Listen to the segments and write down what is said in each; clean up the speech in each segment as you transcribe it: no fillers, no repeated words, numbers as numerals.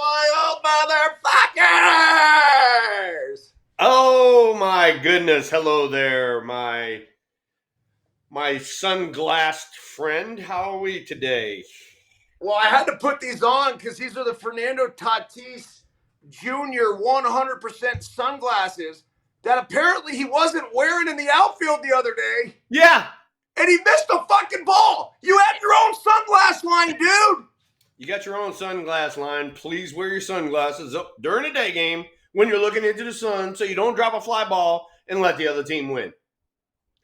Wild motherfuckers! Oh my goodness. Hello there, my sunglassed friend. How are we today? Well, I had to put these on because these are the Fernando Tatis Jr. 100% sunglasses that apparently he wasn't wearing in the outfield the other day. Yeah. And he missed a fucking ball. You had your own sunglass line, dude. You got your own sunglass line. Please wear your sunglasses up during a day game when you're looking into the sun so you don't drop a fly ball and let the other team win.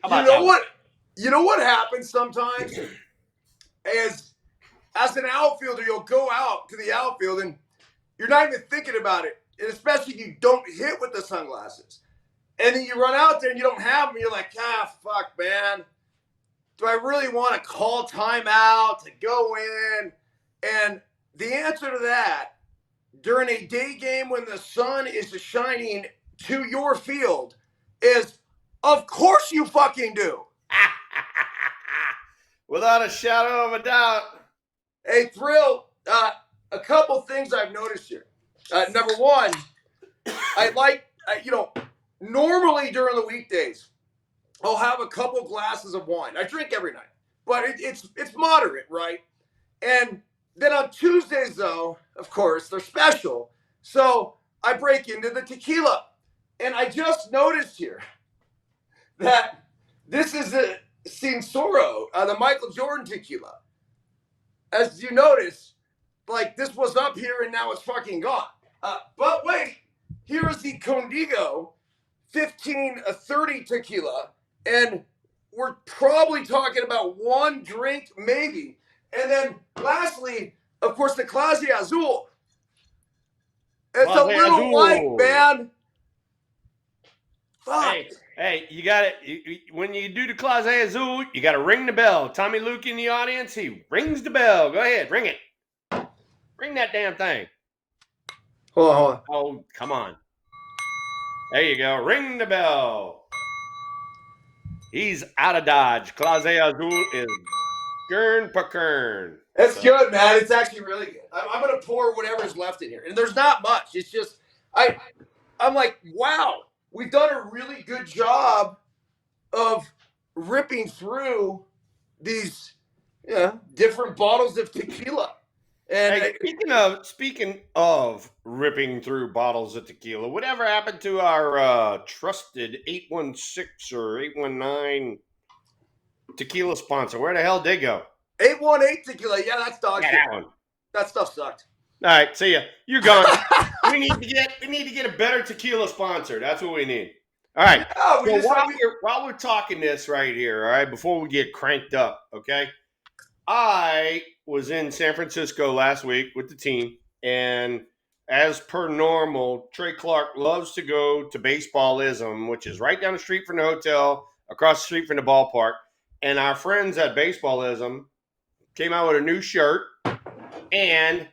How about that? You know what happens sometimes is as an outfielder, you'll go out to the outfield and you're not even thinking about it. And especially if you don't hit with the sunglasses. And then you run out there and you don't have them. You're like, fuck, man. Do I really want to call timeout to go in? And the answer to that, during a day game when the sun is shining to your field, is of course you fucking do. Without a shadow of a doubt. Hey, Thrill, a couple things I've noticed here. Number one, I like, normally during the weekdays, I'll have a couple glasses of wine. I drink every night, but it's moderate, right? And then on Tuesdays, though, of course, they're special. So I break into the tequila. And I just noticed here that this is a Sincero, the Michael Jordan tequila. As you notice, like this was up here and now it's fucking gone. But wait, here is the Condigo 1530 tequila. And we're probably talking about one drink, maybe. And then lastly, of course, the Clase Azul. It's a little light, man. Fuck. Hey, you got it. When you do the Clase Azul, you got to ring the bell. Tommy Luke in the audience, he rings the bell. Go ahead, ring it. Ring that damn thing. Hold on. Oh, come on. There you go. Ring the bell. He's out of Dodge. Clase Azul is Gern Pakern. That's good, man. It's actually really good. I'm going to pour whatever's left in here. And there's not much. It's just, I'm like, wow, we've done a really good job of ripping through these different bottles of tequila. And hey, speaking of ripping through bottles of tequila, whatever happened to our trusted 816 or 819 tequila sponsor? Where the hell did they go? 818 tequila. Yeah, that's dog shit. That one. That stuff sucked. All right, see ya. You're gone. we need to get a better tequila sponsor. That's what we need. All right. Yeah, so while we're talking this right here, all right, before we get cranked up, okay? I was in San Francisco last week with the team, and as per normal, Trey Clark loves to go to Baseballism, which is right down the street from the hotel, across the street from the ballpark. And our friends at Baseballism came out with a new shirt and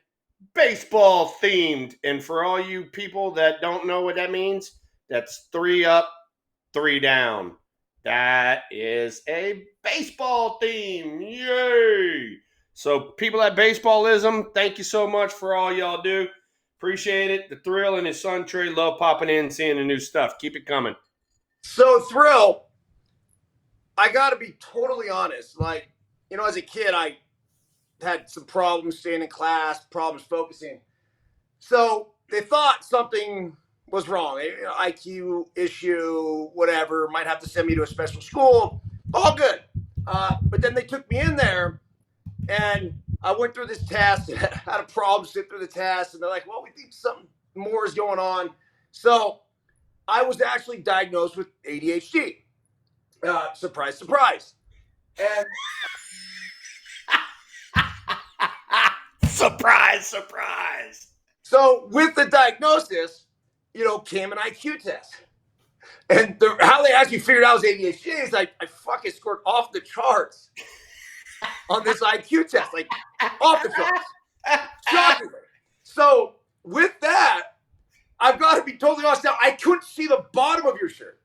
baseball themed. And for all you people that don't know what that means, that's 3 up, 3 down. That is a baseball theme. Yay! So people at Baseballism, thank you so much for all y'all do. Appreciate it. The Thrill and his son Trey love popping in and seeing the new stuff. Keep it coming. So Thrill, I got to be totally honest. Like, as a kid, I had some problems staying in class, problems focusing. So they thought something was wrong. IQ issue, whatever, might have to send me to a special school. All good. But then they took me in there and I went through this test and had a problem sitting through the test. And they're like, well, we think something more is going on. So I was actually diagnosed with ADHD. Surprise, surprise. And surprise, surprise. So with the diagnosis, came an IQ test. And how they actually figured out I was ADHD is I fucking scored off the charts on this IQ test. Like, off the charts. Shockingly. So with that, I've got to be totally honest now, I couldn't see the bottom of your shirt.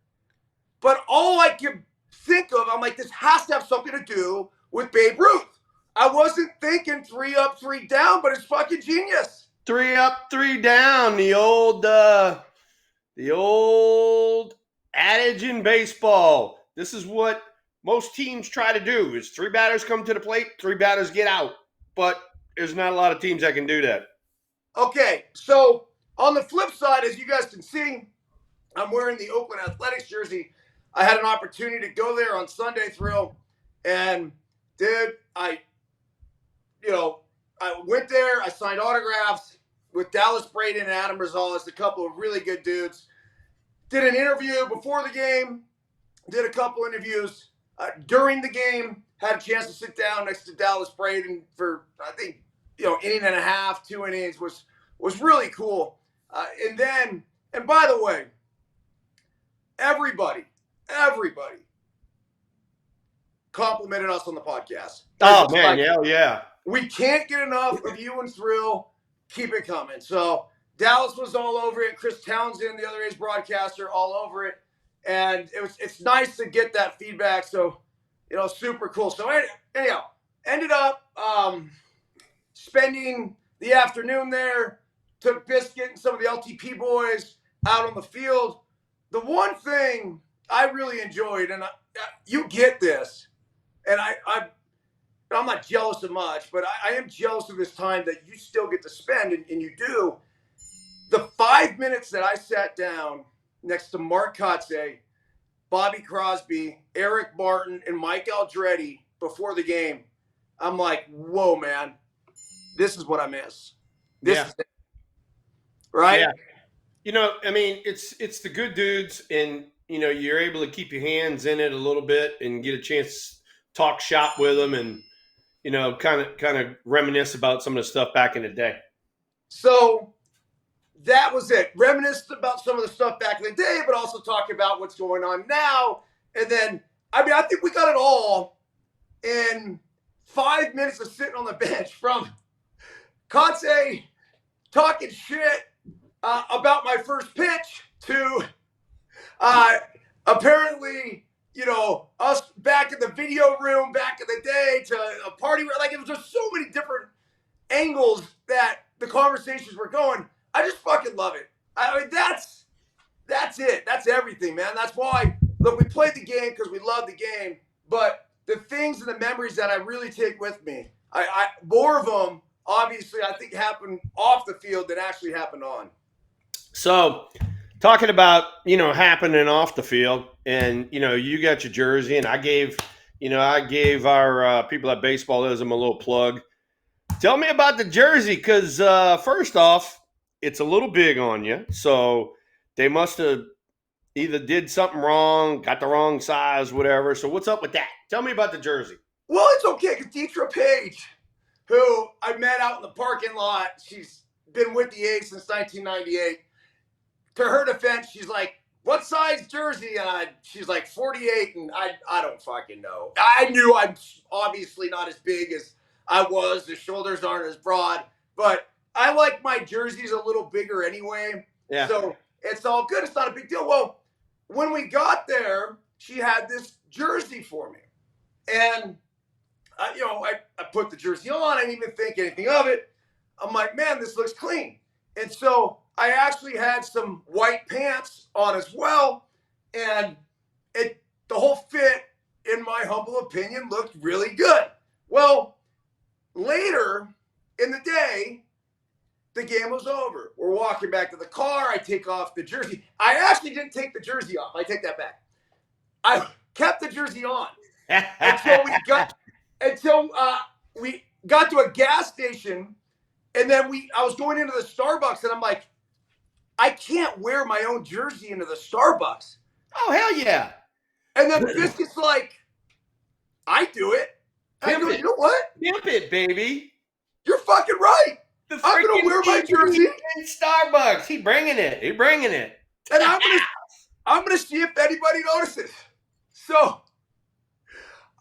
But all I could think of, I'm like, this has to have something to do with Babe Ruth. I wasn't thinking 3 up, 3 down, but it's fucking genius. 3 up, 3 down. The old adage in baseball. This is what most teams try to do: is 3 batters come to the plate, 3 batters get out. But there's not a lot of teams that can do that. Okay, so on the flip side, as you guys can see, I'm wearing the Oakland Athletics jersey. I had an opportunity to go there on Sunday Thrill, and dude, I went there. I signed autographs with Dallas Braden and Adam Rosales, a couple of really good dudes. Did an interview before the game. Did a couple interviews during the game. Had a chance to sit down next to Dallas Braden for, I think, inning and a half, 2 innings. Was really cool. And by the way, everybody complimented us on the podcast. Oh, man, hell yeah. We can't get enough of you and Thrill. Keep it coming. So Dallas was all over it. Chris Townsend, the other A's broadcaster, all over it. And it's nice to get that feedback. So, super cool. So anyhow, ended up spending the afternoon there. Took Biscuit and some of the LTP boys out on the field. The one thing I really enjoyed, and you get this, and I'm not jealous of much, but I am jealous of this time that you still get to spend, and you do. The 5 minutes that I sat down next to Mark Kotze, Bobby Crosby, Eric Martin, and Mike Aldretti before the game, I'm like, whoa, man, this is what I miss. This is it. Right? Yeah. It's the good dudes, and, you're able to keep your hands in it a little bit and get a chance to talk shop with them and, kind of reminisce about some of the stuff back in the day. So that was it. Reminisce about some of the stuff back in the day, but also talk about what's going on now. And then, I think we got it all in 5 minutes of sitting on the bench, from Kotze talking shit about my first pitch to apparently, us back in the video room back in the day to a party. Like, it was just so many different angles that the conversations were going. I just fucking love it. That's it. That's everything, man. That's why, look, we played the game because we love the game, but the things and the memories that I really take with me, more of them, obviously, I think happened off the field than actually happened on. So, talking about, happening off the field, and, you got your jersey, and I gave our people at Baseballism a little plug. Tell me about the jersey, because first off, it's a little big on you. So they must have either did something wrong, got the wrong size, whatever. So what's up with that? Tell me about the jersey. Well, it's okay, because Deetra Page, who I met out in the parking lot, she's been with the A's since 1998. To her defense, she's like, what size jersey? And she's like 48, and I don't fucking know. I knew I'm obviously not as big as I was. The shoulders aren't as broad, but I like my jerseys a little bigger anyway. Yeah. So it's all good. It's not a big deal. Well, when we got there, she had this jersey for me. And, I put the jersey on. I didn't even think anything of it. I'm like, man, this looks clean. And so I actually had some white pants on as well. And the whole fit, in my humble opinion, looked really good. Well, later in the day, the game was over. We're walking back to the car. I take off the jersey. I actually didn't take the jersey off. I take that back. I kept the jersey on until we got to a gas station, and then I was going into the Starbucks, and I'm like, I can't wear my own jersey into the Starbucks. Oh, hell yeah. And then Biscuit's like, I do it. I go, you know what? Pimp it, baby. You're fucking right. I'm going to wear my jersey in Starbucks. He bringing it. And I'm going to see if anybody notices. So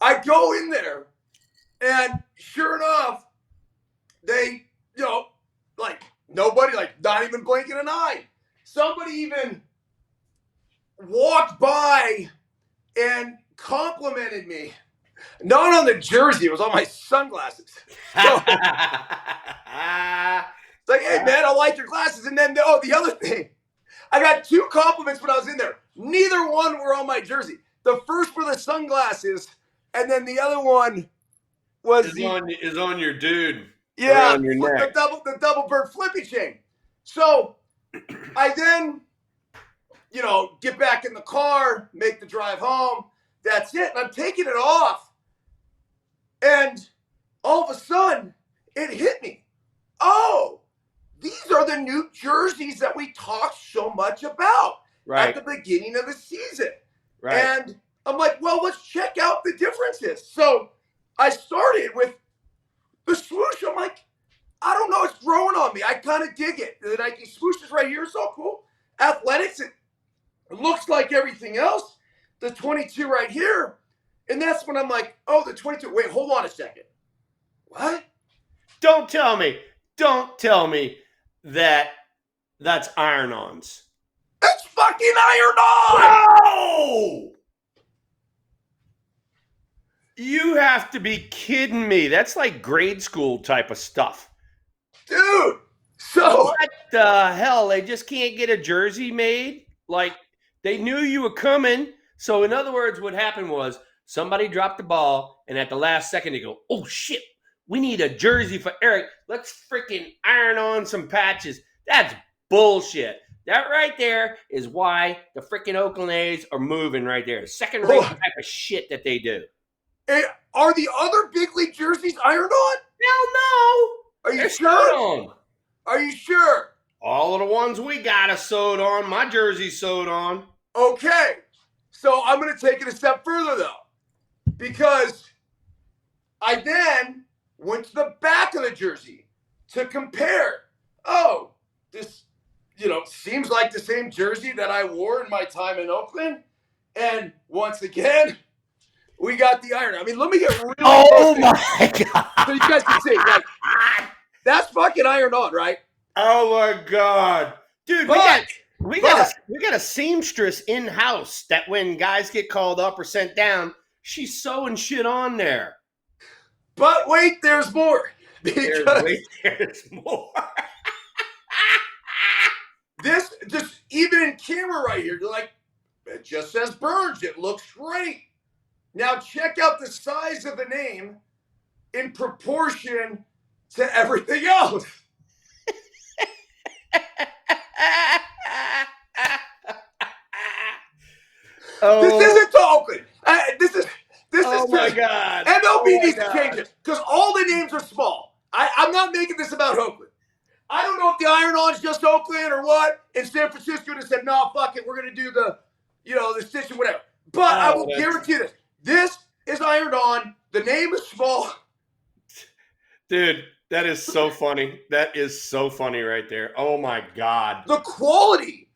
I go in there, and sure enough, they, nobody, not even blinking an eye. Somebody even walked by and complimented me. Not on the jersey, it was on my sunglasses. It's like, hey, man, I like your glasses. And then, the other thing, I got 2 compliments when I was in there. Neither one were on my jersey. The first were the sunglasses, and then the other one was is on your dude. Yeah, around your neck. the double bird flippy chain. So I then, get back in the car, make the drive home. That's it. And I'm taking it off. And all of a sudden, it hit me. Oh, these are the new jerseys that we talked so much about at the beginning of the season. Right. And I'm like, well, let's check out the differences. So I started with the swoosh. I'm like, I don't know. It's growing on me. I kind of dig it. The Nike swoosh is right here. It's all cool. Athletics, it looks like everything else. The 22 right here. And that's when I'm like, oh, the 22. Wait, hold on a second. What? Don't tell me that that's iron-ons. It's fucking iron-on! No! You have to be kidding me. That's like grade school type of stuff. Dude! So what the hell? They just can't get a jersey made? Like, they knew you were coming. So, in other words, what happened was somebody dropped the ball, and at the last second, they go, oh, shit, we need a jersey for Eric. Let's freaking iron on some patches. That's bullshit. That right there is why the freaking Oakland A's are moving right there. Second-rate type of shit that they do. Hey, are the other big league jerseys ironed on? Hell no. Are you sure? Are you sure? All of the ones we got are sewed on. My jersey's sewed on. Okay. So I'm going to take it a step further, though. Because I then went to the back of the jersey to compare. Oh, this, seems like the same jersey that I wore in my time in Oakland. And once again, we got the iron. I mean, let me get really close my God. So you guys can see, like, that's fucking iron on, right? Oh my God. Dude, we got a seamstress in-house that when guys get called up or sent down, she's sewing shit on there. But wait, there's more. There's more. This, just even in camera right here, you're like, it just says Byrnes. It looks great. Now check out the size of the name in proportion to everything else. This isn't to Oakland. This is my God. MLB needs to change it because all the names are small. I'm not making this about Oakland. I don't know if the iron-on's just Oakland or what. In San Francisco, they said, no, fuck it. We're going to do the stitch and whatever. But I will guarantee this. This is ironed on. The name is small. Dude, that is so funny. That is so funny right there. Oh, my God. The quality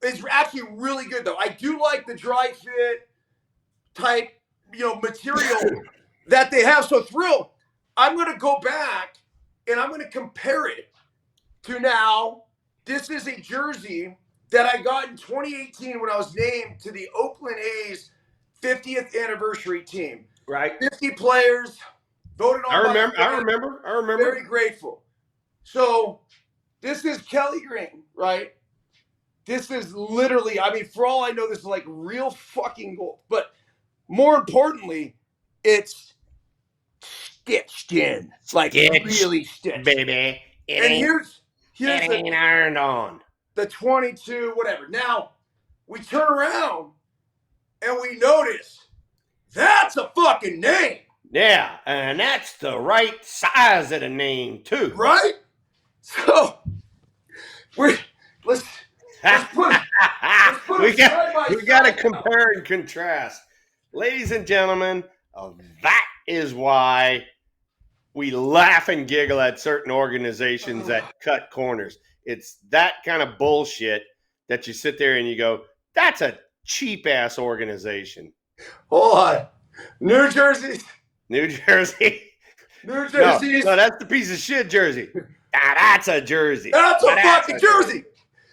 is actually really good, though. I do like the dry fit type, material that they have. So, Thrill, I'm going to go back and I'm going to compare it to now. This is a jersey that I got in 2018 when I was named to the Oakland A's 50th anniversary team. Right. 50 players voted on. I remember. Very grateful. So this is Kelly Green, right? This is literally, for all I know, this is like real fucking gold. But more importantly, it's stitched in. It's like really stitched. Baby. Here's it ain't ironed on. The 22, whatever. Now, we turn around and we notice that's a fucking name. Yeah, and that's the right size of the name, too. Right? So, let's put we got to compare and contrast. Ladies and gentlemen, that is why we laugh and giggle at certain organizations that cut corners. It's that kind of bullshit that you sit there and you go, that's a cheap-ass organization. Hold on. New Jersey. New Jersey. New Jersey. No, that's the piece of shit jersey. That's a jersey. That's a fucking jersey.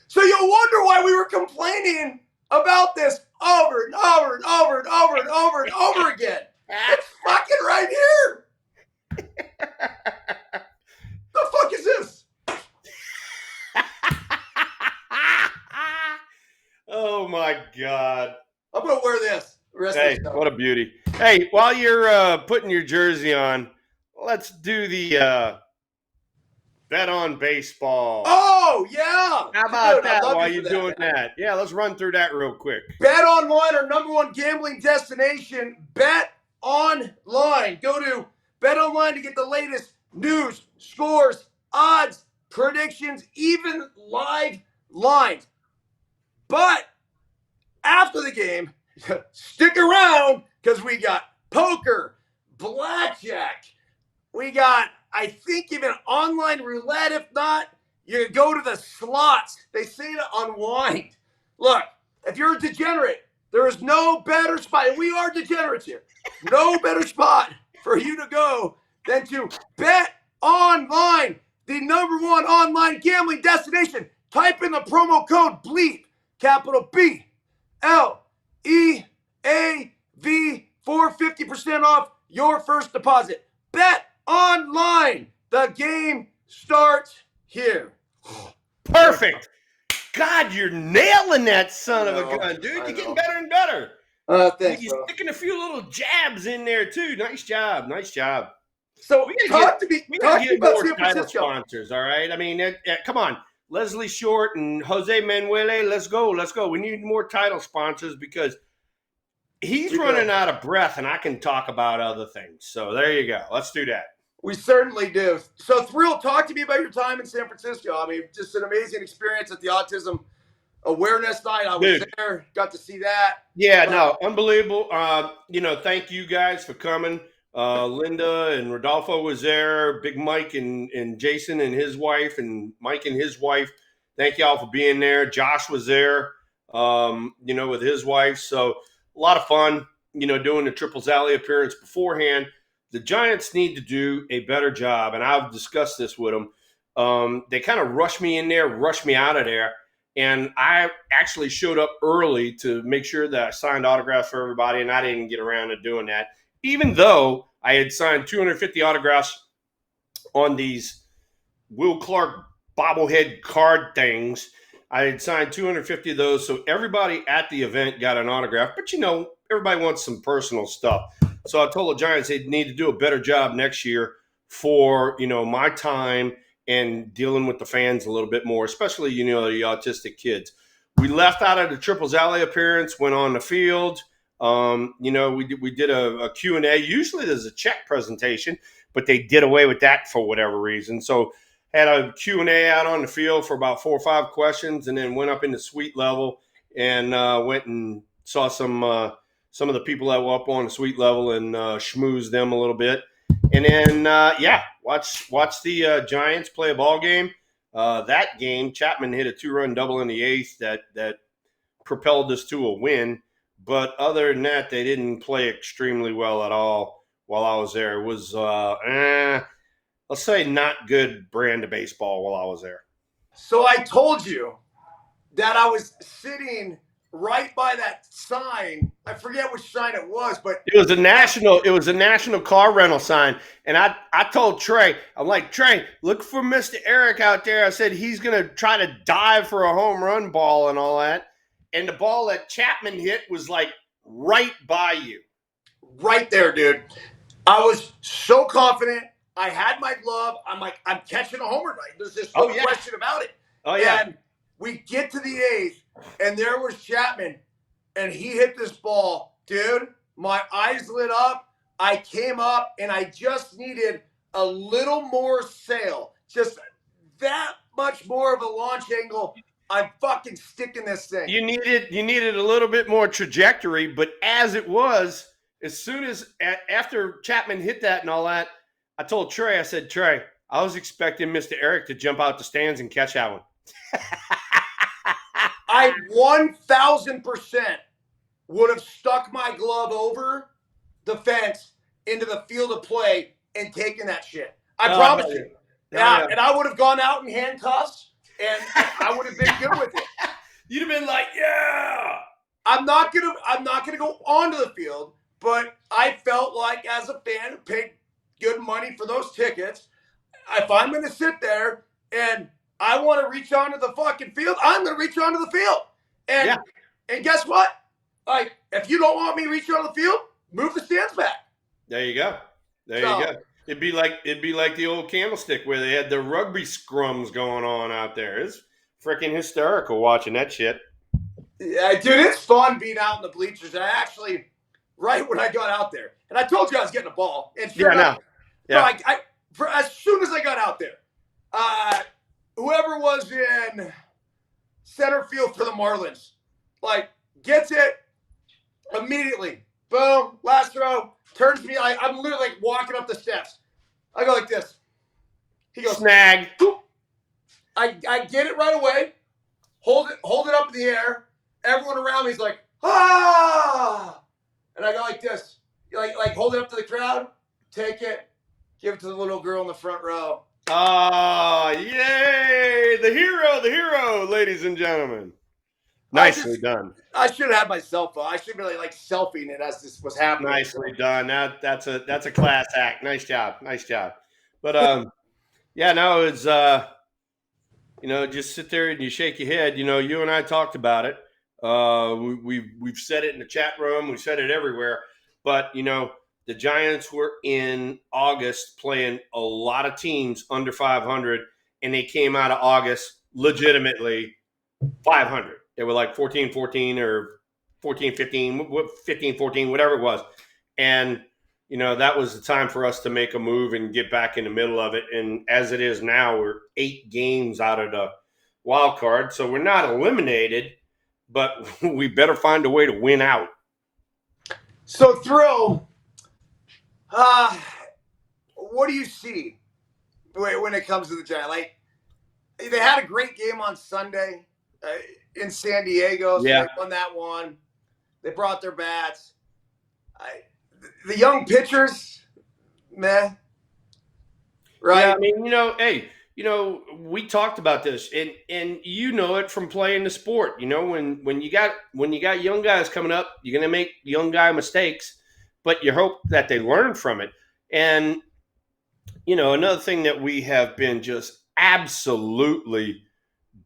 So you'll wonder why we were complaining about this over and over and over and over and over and over again. It's fucking right here. The fuck is this? Oh my God. I'm gonna wear this. Hey, what a beauty. Hey, while you're putting your jersey on, let's do the bet on baseball. Oh yeah, How about dude, I that love while you for you're that, doing man. that? Yeah, let's run through that real quick. Bet Online, our #1 gambling destination. Bet Online. Go to Bet Online to get the latest news, scores, odds, predictions, even live lines. But after the game, stick around because we got poker, blackjack. We got, I think, even online roulette. If not, you go to the slots. They say to unwind. Look, if you're a degenerate, there is no better spot. And we are degenerates here. No better spot for you to go than to Bet Online, the #1 online gambling destination. Type in the promo code BLEEP, capital BLEAV for 50% off your first deposit. Bet Online. The game starts here. Perfect. God, you're nailing that son of a gun, dude. You're getting better and better. Thanks, You're sticking a few little jabs in there too. Nice job. Nice job. So we talk to me gotta get about more San title Francisco. sponsors, all right? I mean, come on. Leslie Short and Jose Manuele, let's go. Let's go. We need more title sponsors because he's running out of breath and I can talk about other things. So there you go. Let's do that. We certainly do. So, Thrill, talk to me about your time in San Francisco. I mean, just an amazing experience at the Autism Awareness Night. I was there, got to see that. Yeah, no, unbelievable. Thank you guys for coming. Linda and Rodolfo was there. Big Mike and Jason and his wife, and Mike and his wife. Thank y'all for being there. Josh was there, with his wife. So a lot of fun, doing the Triples Alley appearance beforehand. The Giants need to do a better job, and I've discussed this with them. They kind of rushed me in there, rushed me out of there, and I actually showed up early to make sure that I signed autographs for everybody, and I didn't get around to doing that, even though I had signed 250 autographs on these Will Clark bobblehead card things. I had signed 250 of those, so everybody at the event got an autograph, but everybody wants some personal stuff. So I told the Giants they need to do a better job next year for, my time and dealing with the fans a little bit more, especially, the autistic kids. We left out of the Triples Alley appearance, went on the field. We did a Q&A. Usually there's a check presentation, but they did away with that for whatever reason. So had a Q&A out on the field for about 4 or 5 questions, and then went up into suite level and went and saw some of the people that were up on the suite level and schmoozed them a little bit. And then, watch the Giants play a ball game. That game, Chapman hit a 2-run double in the 8th that propelled us to a win. But other than that, they didn't play extremely well at all while I was there. It was, let's say, not good brand of baseball while I was there. So I told you that I was sitting right by that sign. I forget which sign it was, but it was a national car rental sign. And I told Trey, I'm like, Trey, look for Mr. Eric out there. I said he's gonna try to dive for a home run ball and all that. And the ball that Chapman hit was like right by you. Right there, dude. I was so confident. I had my glove. I'm like, I'm catching a homer tonight. There's just no question about it. Oh, yeah. And we get to the 8th, and there was Chapman, and he hit this ball. Dude, my eyes lit up. I came up, and I just needed a little more sail. Just that much more of a launch angle. I'm fucking sticking this thing. You needed a little bit more trajectory, but as it was, as soon as after Chapman hit that and all that, I told Trey, I said, Trey, I was expecting Mr. Eric to jump out the stands and catch that one. I 1,000% would have stuck my glove over the fence into the field of play and taken that shit. I promise you. Yeah, and I would have gone out in handcuffs, and I would have been good with it. You'd have been like, yeah. I'm not gonna go onto the field, but I felt like as a fan who paid good money for those tickets, if I'm gonna sit there and I want to reach onto the fucking field, I'm gonna reach onto the field. And And guess what? Like, if you don't want me reaching on the field, move the stands back. There you go. There you go. It'd be like the old Candlestick where they had the rugby scrums going on out there. It's freaking hysterical watching that shit. Yeah, dude, it's fun being out in the bleachers. I actually, right when I got out there, and I told you I was getting a ball. And sure enough, as soon as I got out there, whoever was in center field for the Marlins, like, gets it immediately. Boom, last throw, turns me. I'm literally like walking up the steps. I go like this. He goes, snag. Boop. I get it right away. Hold it up in the air. Everyone around me is like, ah! And I go like this. Like hold it up to the crowd, take it, give it to the little girl in the front row. Ah, yay! The hero, ladies and gentlemen. Nicely done. I should have had my cell phone. I should be like selfieing it as this was happening. Nicely done. That's a class act. Nice job. But yeah, no, it's just sit there and you shake your head. You and I talked about it. We've said it in the chat room. We've said it everywhere. But the Giants were in August playing a lot of teams under 500, and they came out of August legitimately 500. They were like 14-14 or 14-15, 15-14, whatever it was. And, that was the time for us to make a move and get back in the middle of it. And as it is now, we're 8 games out of the wild card. So we're not eliminated, but we better find a way to win out. So, Thrill, what do you see when it comes to the Giants? Like, they had a great game on Sunday in San Diego. So they won that one. They brought their bats. The young pitchers, meh. Right? Yeah, I mean, we talked about this, and it from playing the sport. When you got young guys coming up, you're gonna make young guy mistakes, but you hope that they learn from it. And another thing that we have been just absolutely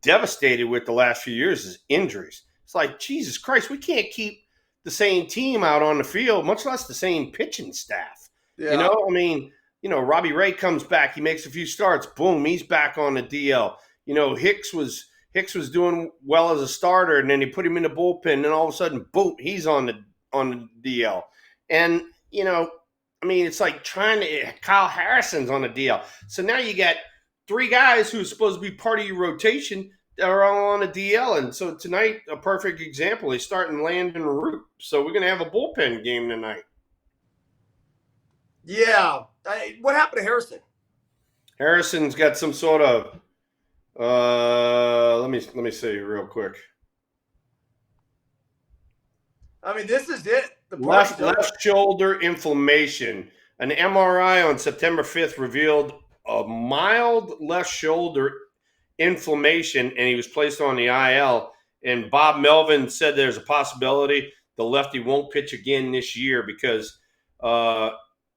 devastated with the last few years is injuries. It's like, Jesus Christ, we can't keep the same team out on the field, much less the same pitching staff. Yeah. Robbie Ray comes back, he makes a few starts, boom, he's back on the DL. Hicks was doing well as a starter, and then he put him in the bullpen, and then all of a sudden, boom, he's on the DL. And it's like Kyle Harrison's on the DL. So now you got 3 guys who's supposed to be part of your rotation that are all on the DL. And so tonight, a perfect example, he's starting Landon Root. So we're going to have a bullpen game tonight. Yeah. What happened to Harrison? Harrison's got some sort of let me see real quick. I mean, this is it. The left shoulder inflammation. An MRI on September 5th revealed a mild left shoulder inflammation, and he was placed on the IL. And Bob Melvin said there's a possibility the lefty won't pitch again this year because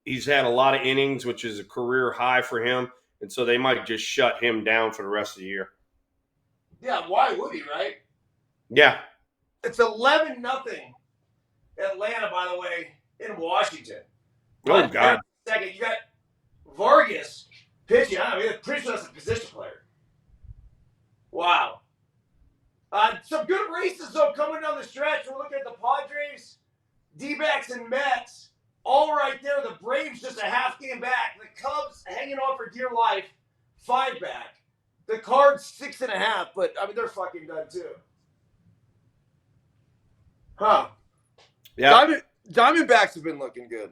he's had a lot of innings, which is a career high for him. And so they might just shut him down for the rest of the year. Yeah, why would he, right? Yeah. It's 11-0 Atlanta, by the way, in Washington. Oh, God. Second, you got Vargas pitching. I mean, pretty sure that's a position player. Wow. Some good races, though, coming down the stretch. We're looking at the Padres, D-backs, and Mets. All right there. The Braves just a half game back. The Cubs hanging on for dear life, 5 back. The Cards 6.5, but, I mean, they're fucking done, too. Huh. Yeah. Diamondbacks have been looking good.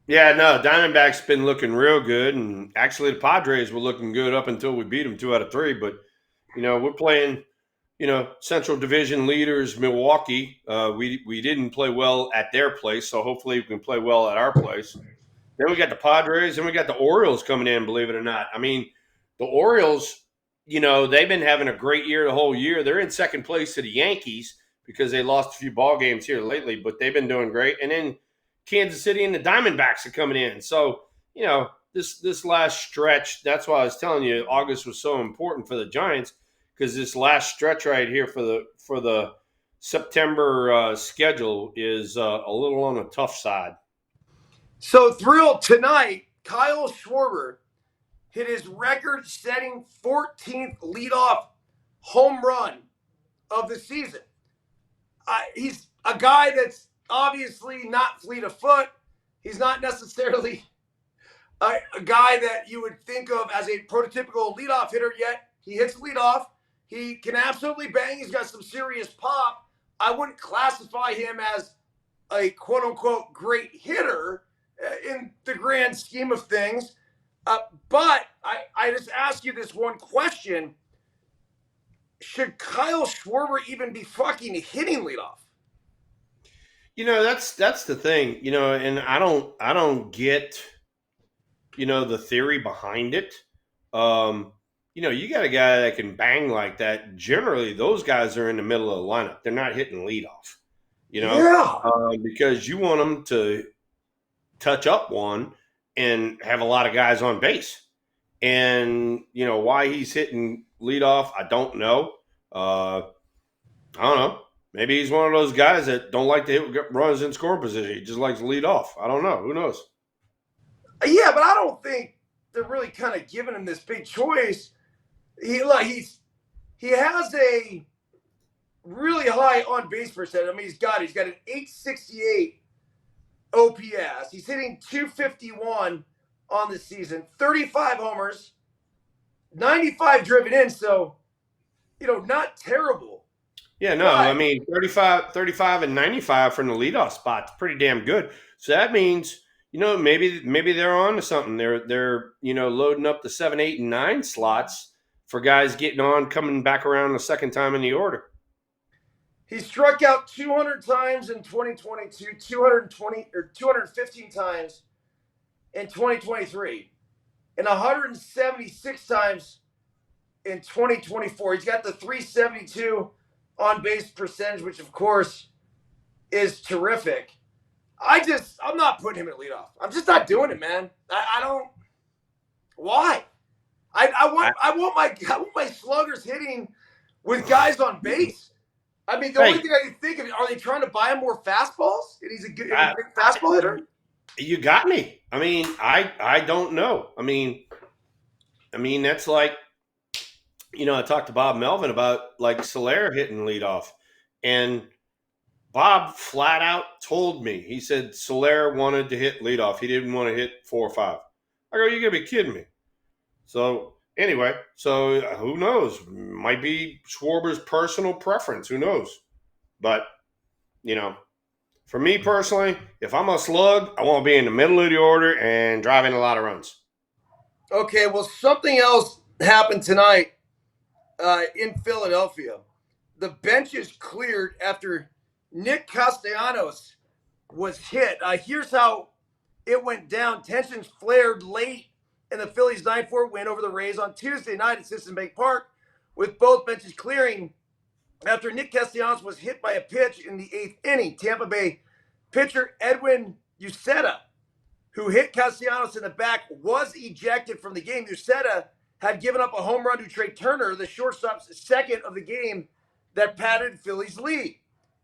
Yeah, no, Diamondbacks been looking real good, and actually the Padres were looking good up until we beat them 2 out of 3. But we're playing, Central Division leaders Milwaukee. We didn't play well at their place, so hopefully we can play well at our place. Then we got the Padres, and we got the Orioles coming in. Believe it or not, I mean, the Orioles, they've been having a great year the whole year. They're in second place to the Yankees because they lost a few ball games here lately, but they've been doing great. And then Kansas City and the Diamondbacks are coming in. So, this last stretch, that's why I was telling you August was so important for the Giants, because this last stretch right here for the September schedule is a little on the tough side. So thrilled tonight, Kyle Schwarber hit his record-setting 14th leadoff home run of the season. He's a guy that's obviously not fleet of foot. He's not necessarily a guy that you would think of as a prototypical leadoff hitter, yet he hits leadoff. He can absolutely bang. He's got some serious pop. I wouldn't classify him as a quote-unquote great hitter in the grand scheme of things. But I just ask you this one question. Should Kyle Schwarber even be fucking hitting leadoff? That's the thing, and I don't get, the theory behind it. You got a guy that can bang like that. Generally, those guys are in the middle of the lineup. They're not hitting leadoff, because you want them to touch up one and have a lot of guys on base. And, why he's hitting leadoff, I don't know. I don't know. Maybe he's one of those guys that don't like to hit runs in scoring position. He just likes to lead off. I don't know. Who knows? Yeah, but I don't think they're really kind of giving him this big choice. He has a really high on base percentage. I mean, he's got an 868 OPS. He's hitting 251 on the season, 35 homers, 95 driven in. So, not terrible. Yeah, no, I mean, 35 and 95 from the leadoff spot's pretty damn good. So that means, maybe they're on to something. They're loading up the 7, 8, and 9 slots for guys getting on, coming back around the second time in the order. He struck out 200 times in 2022, 215 times in 2023, and 176 times in 2024. He's got the 372 on base percentage, which of course is terrific. I'm not putting him at leadoff. I'm just not doing it, man. I don't. Why? I want my sluggers hitting with guys on base. I mean, the only thing I can think of, are they trying to buy him more fastballs? And he's a great fastball hitter. You got me. I mean, I don't know. I mean, that's like, I talked to Bob Melvin about like Soler hitting leadoff, and Bob flat out told me, he said Soler wanted to hit leadoff. He didn't want to hit 4 or 5. I go, you gotta be kidding me. So anyway, who knows? Might be Schwarber's personal preference. Who knows? But, for me personally, if I'm a slug, I want to be in the middle of the order and driving a lot of runs. Okay, well, something else happened tonight in Philadelphia. The bench is cleared after Nick Castellanos was hit. Here's how it went down. Tensions flared late in the Phillies' 9-4 win over the Rays on Tuesday night at Citizens Bank Park, with both benches clearing after Nick Castellanos was hit by a pitch in the 8th inning. Tampa Bay pitcher Edwin Uceta, who hit Castellanos in the back, was ejected from the game. Uceta had given up a home run to Trey Turner, the shortstop's second of the game, that padded Phillies' lead.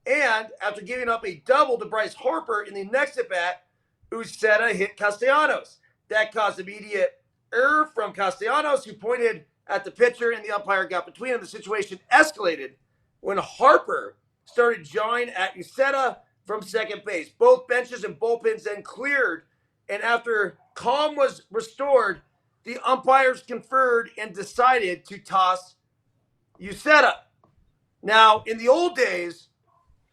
And after giving up a double to Bryce Harper in the next at-bat, Uceta hit Castellanos. That caused immediate error from Castellanos, who pointed at the pitcher, and the umpire got between them. The situation escalated when Harper started jawing at Uceta from second base. Both benches and bullpens then cleared, and after calm was restored, the umpires conferred and decided to toss Uceta. Now, in the old days,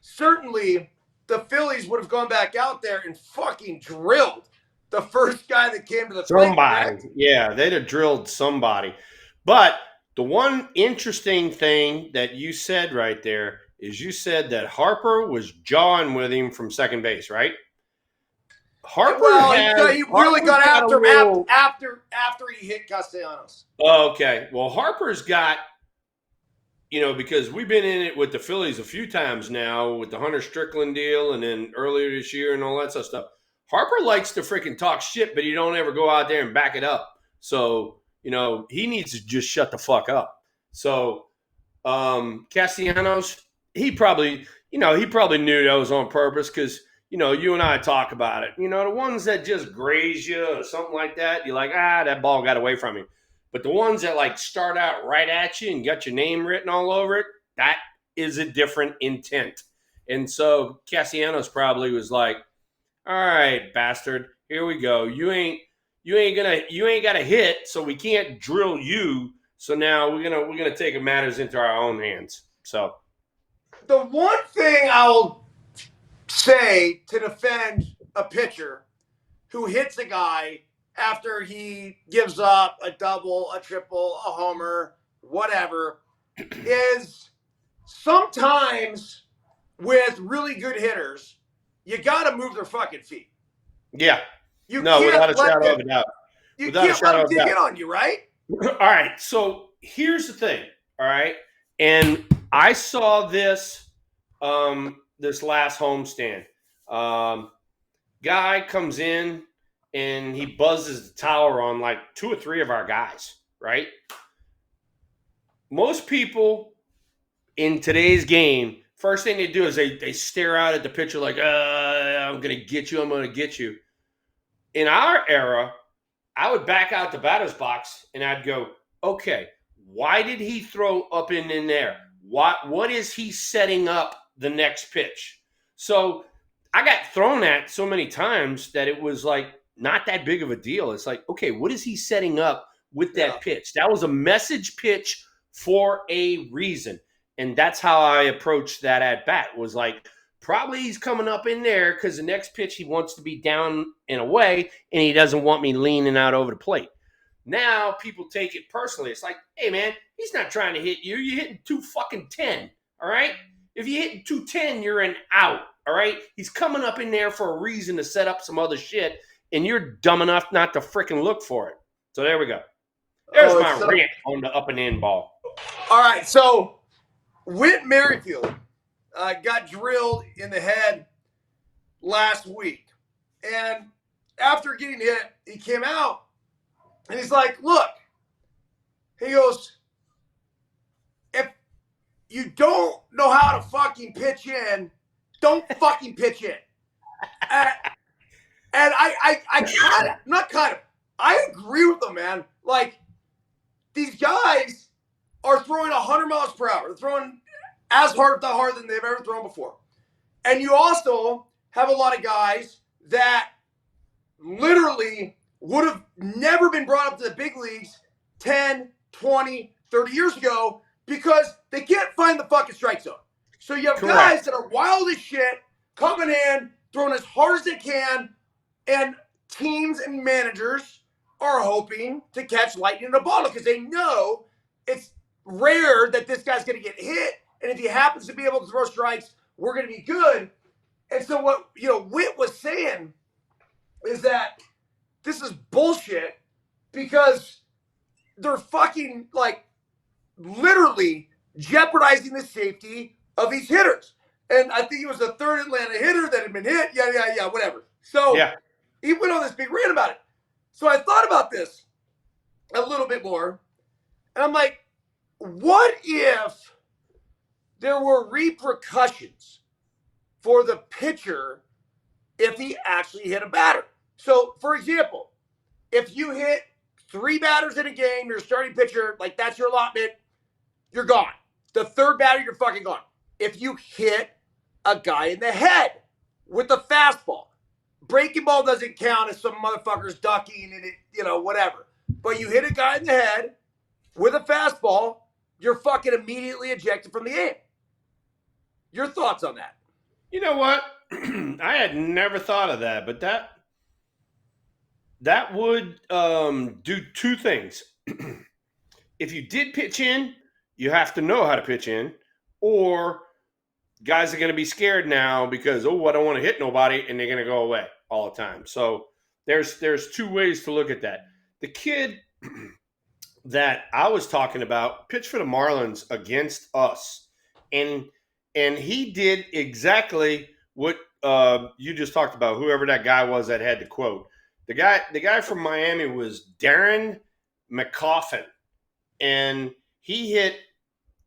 certainly the Phillies would have gone back out there and fucking drilled the first guy that came to the plate. Somebody. Yeah, they'd have drilled somebody. But the one interesting thing that you said right there is you said that Harper was jawing with him from second base, right? He really got after him after he hit Castellanos. Okay. Well, Harper's got, because we've been in it with the Phillies a few times now with the Hunter Strickland deal and then earlier this year and all that sort of stuff. Harper likes to freaking talk shit, but he don't ever go out there and back it up. So, he needs to just shut the fuck up. So, Castellanos, he probably knew that was on purpose because, you and I talk about it. The ones that just graze you or something like that, you're like, that ball got away from me. But the ones that like start out right at you and got your name written all over it, that is a different intent. And so Castellanos probably was like, all right, bastard, here we go. You ain't got a hit, so we can't drill you. So now we're gonna take matters into our own hands. So the one thing I'll say to defend a pitcher who hits a guy after he gives up a double, a triple, a homer, whatever, is sometimes with really good hitters, you got to move their fucking feet. Yeah. You without a shadow of a doubt. You can't let them dig in on you, right? All right. So here's the thing. All right. And I saw this this last homestand. Guy comes in and he buzzes the tower on like 2 or 3 of our guys, right? Most people in today's game, first thing they do is they stare out at the pitcher like, I'm going to get you. In our era, I would back out the batter's box and I'd go, okay, why did he throw up and in there? What is he setting up the next pitch? So I got thrown at so many times that it was like not that big of a deal. It's like, okay, what is he setting up with that pitch? That was a message pitch for a reason. And that's how I approached that at bat, was like, probably he's coming up in there because the next pitch he wants to be down and away and he doesn't want me leaning out over the plate. Now people take it personally. It's like, hey man, he's not trying to hit you. You're hitting 210. All right. If you're hitting 210, you're an out. All right. He's coming up in there for a reason to set up some other shit. And you're dumb enough not to freaking look for it. So there we go. There's my rant on the up and in ball. All right. So Whit Merrifield got drilled in the head last week. And after getting hit, he came out and he's like, look, he goes, if you don't know how to fucking pitch in, don't fucking pitch in. And I agree with him, man. Like, these guys are throwing 100 miles per hour. They're throwing as hard, if not harder than they've ever thrown before. And you also have a lot of guys that literally would have never been brought up to the big leagues 10, 20, 30 years ago because they can't find the fucking strike zone. So you have guys that are wild as shit coming in, throwing as hard as they can, and teams and managers are hoping to catch lightning in a bottle because they know it's rare that this guy's going to get hit. And if he happens to be able to throw strikes, we're going to be good. And so what, Whit was saying is that this is bullshit because they're fucking, like, literally jeopardizing the safety of these hitters. And I think it was the third Atlanta hitter that had been hit. Yeah, whatever. So he went on this big rant about it. So I thought about this a little bit more. And I'm like, what if there were repercussions for the pitcher if he actually hit a batter? So, for example, if you hit 3 batters in a game, you're a starting pitcher, like that's your allotment, you're gone. The third batter, you're fucking gone. If you hit a guy in the head with a fastball, breaking ball doesn't count as some motherfucker's ducking and it, whatever. But you hit a guy in the head with a fastball, you're fucking immediately ejected from the game. Your thoughts on that? You know what? I had never thought of that, but that would do 2 things. If you did pitch in, you have to know how to pitch in, or guys are going to be scared now because, I don't want to hit nobody, and they're going to go away all the time. So there's 2 ways to look at that. The kid that I was talking about pitched for the Marlins against us, and he did exactly what you just talked about, whoever that guy was that had the quote. The guy from Miami was Darren McCoffin, and he hit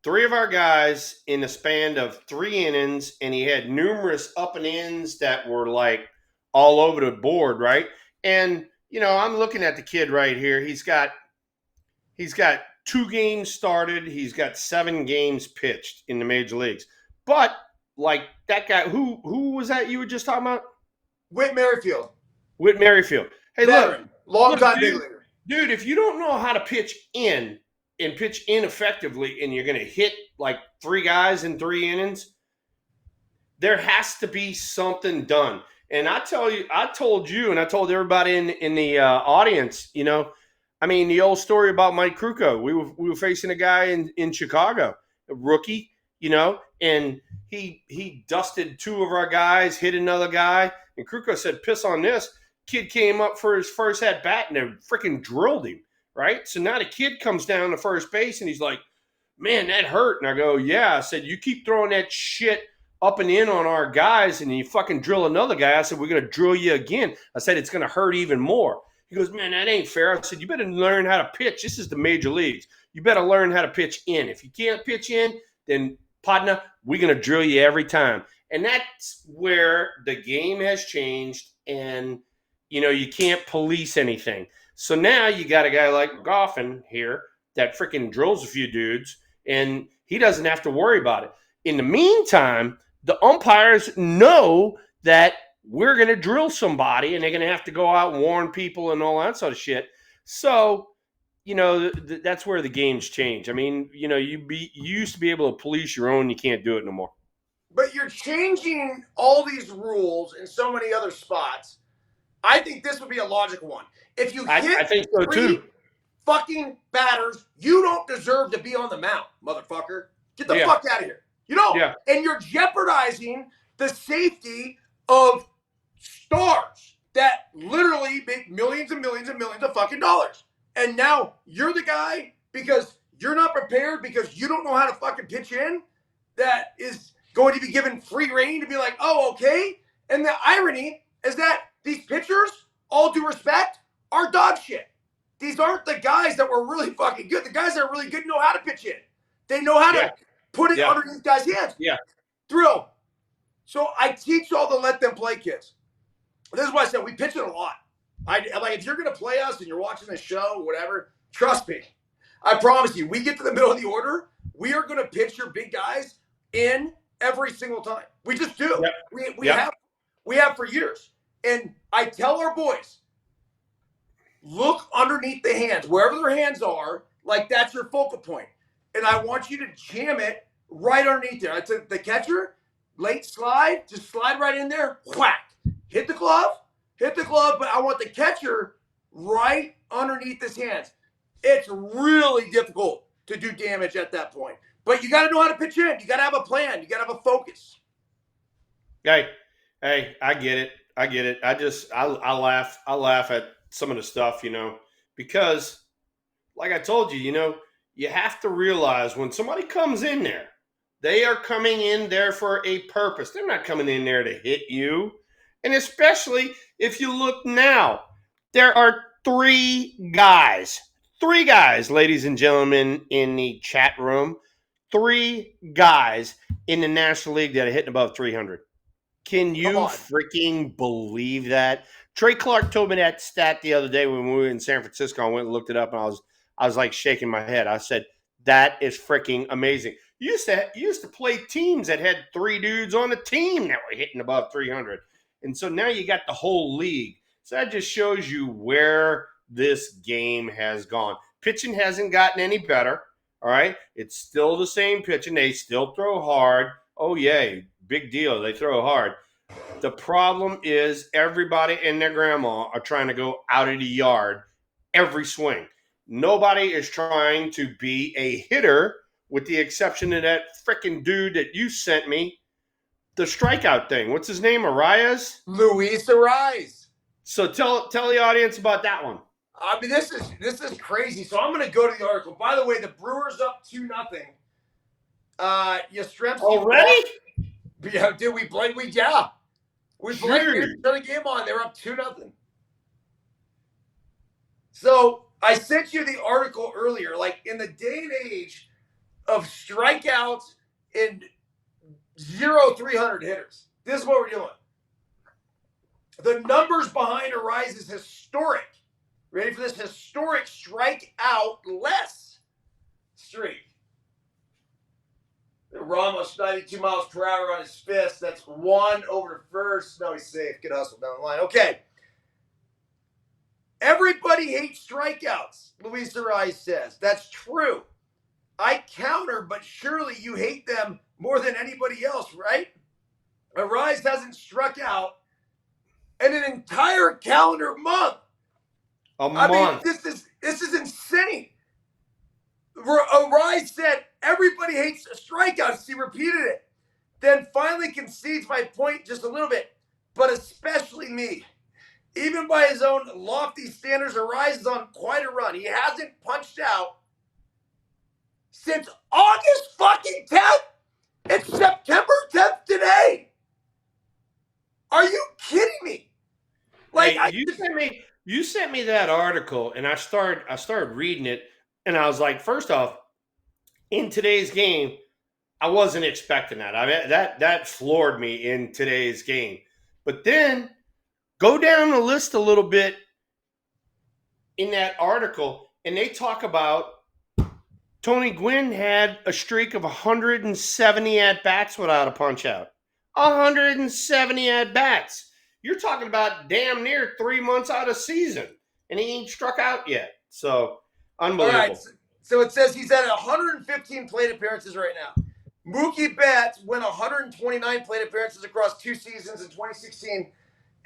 3 of our guys in the span of 3 innings, and he had numerous up and ins that were like all over the board, right? And I'm looking at the kid right here. He's got 2 games started. He's got 7 games pitched in the major leagues. But like that guy, who was that you were just talking about? Whit Merrifield. Whit Merrifield. Hey, veteran, long time big leaguer. Dude, if you don't know how to pitch in and pitch ineffectively, and you're going to hit like 3 guys in 3 innings, there has to be something done. And I told you, and I told everybody in the audience, the old story about Mike Krukow. We were facing a guy in Chicago, a rookie, and he dusted 2 of our guys, hit another guy, and Krukow said, "Piss on this." Kid came up for his first at bat and they freaking drilled him, right? So now the kid comes down to first base and he's like, "Man, that hurt." And I go, "Yeah." I said, "You keep throwing that shit up and in on our guys and you fucking drill another guy." I said, "We're going to drill you again." I said, "It's going to hurt even more." He goes, "Man, that ain't fair." I said, "You better learn how to pitch. This is the major leagues. You better learn how to pitch in. If you can't pitch in, then partner, we're going to drill you every time." And that's where the game has changed, and you can't police anything. So now you got a guy like Goffin here that freaking drills a few dudes, and he doesn't have to worry about it. In the meantime, the umpires know that we're going to drill somebody, and they're going to have to go out and warn people and all that sort of shit. So, that's where the game's change. I mean, you used to be able to police your own. You can't do it no more. But you're changing all these rules in so many other spots. I think this would be a logical one. If you hit I think so 3 too. fucking batters, you don't deserve to be on the mound, motherfucker. Get the fuck out of here. You don't. Yeah. And you're jeopardizing the safety of stars that literally make millions and millions and millions of fucking dollars. And now you're the guy, because you're not prepared, because you don't know how to fucking pitch in, that is going to be given free reign to be like, "Oh, okay." And the irony is that these pitchers, all due respect, are dog shit. These aren't the guys that were really fucking good. The guys that are really good know how to pitch in. They know how to put it underneath guys' hands. Yeah. Thrill. So I teach all the let them play kids. This is why I said we pitch it a lot. If you're going to play us and you're watching this show or whatever, trust me. I promise you, we get to the middle of the order, we are going to pitch your big guys in every single time. We just do. Yep. We have for years. And I tell our boys, look underneath the hands, wherever their hands are, like that's your focal point. And I want you to jam it right underneath there. I took the catcher, late slide, just slide right in there, whack. Hit the glove, but I want the catcher right underneath his hands. It's really difficult to do damage at that point. But you got to know how to pitch in. You got to have a plan. You got to have a focus. Hey, I get it. I laugh at some of the stuff, because like I told you, you have to realize when somebody comes in there, they are coming in there for a purpose. They're not coming in there to hit you. And especially if you look now, there are 3 guys, ladies and gentlemen, in the chat room, 3 guys in the National League that are hitting above 300. Can you freaking believe that? Trey Clark told me that stat the other day when we were in San Francisco. I went and looked it up, and I was like shaking my head. I said, that is freaking amazing. You used to play teams that had 3 dudes on the team that were hitting above 300. And so now you got the whole league. So that just shows you where this game has gone. Pitching hasn't gotten any better, all right? It's still the same pitching. They still throw hard. Oh, yay, big deal. They throw hard. The problem is everybody and their grandma are trying to go out of the yard every swing. Nobody is trying to be a hitter, with the exception of that freaking dude that you sent me, the strikeout thing. What's his name? Arias? Luis Arias. So tell the audience about that one. I mean, this is crazy. So I'm going to go to the article. By the way, the Brewers up 2-0. Yastrzemski. Already? Yeah, dude, we blamed We blamed the game on. They were up 2-0. So I sent you the article earlier. Like, in the day and age of strikeouts and 0-300 hitters. This is what we're doing. The numbers behind Arise's historic, ready for this, historic strikeout less streak. Ramos, 92 miles per hour on his fist. That's 1 over first. No, he's safe. Good hustle down the line. Okay. Everybody hates strikeouts, Luis Arise says. That's true. I counter, but surely you hate them more than anybody else, right? Arise hasn't struck out in an entire calendar month. I mean, this is insane. Arise said everybody hates strikeouts. He repeated it. Then finally concedes my point just a little bit, but especially me. Even by his own lofty standards, Arise is on quite a run. He hasn't punched out since August fucking 10th. It's September 10th today. Are you kidding me? Like, hey, you sent me that article, and I started reading it, and I was like, first off, in today's game, I wasn't expecting that. I mean, that floored me in today's game. But then go down the list a little bit in that article, and they talk about Tony Gwynn had a streak of 170 at-bats without a punch-out. 170 at-bats. You're talking about damn near 3 months out of season, and he ain't struck out yet. So, unbelievable. All right, so it says he's at 115 plate appearances right now. Mookie Betts went 129 plate appearances across 2 seasons in 2016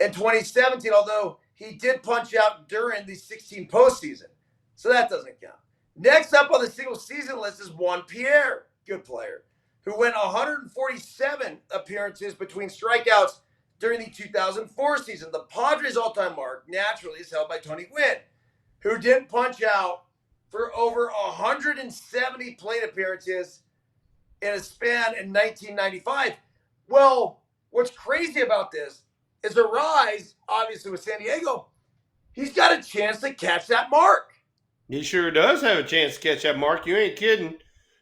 and 2017, although he did punch out during the 16 postseason. So that doesn't count. Next up on the single season list is Juan Pierre, good player, who went 147 appearances between strikeouts during the 2004 season. The Padres' all-time mark, naturally, is held by Tony Gwynn, who didn't punch out for over 170 plate appearances in a span in 1995. Well, what's crazy about this is Arise, obviously with San Diego, he's got a chance to catch that mark. He sure does have a chance to catch that mark. You ain't kidding.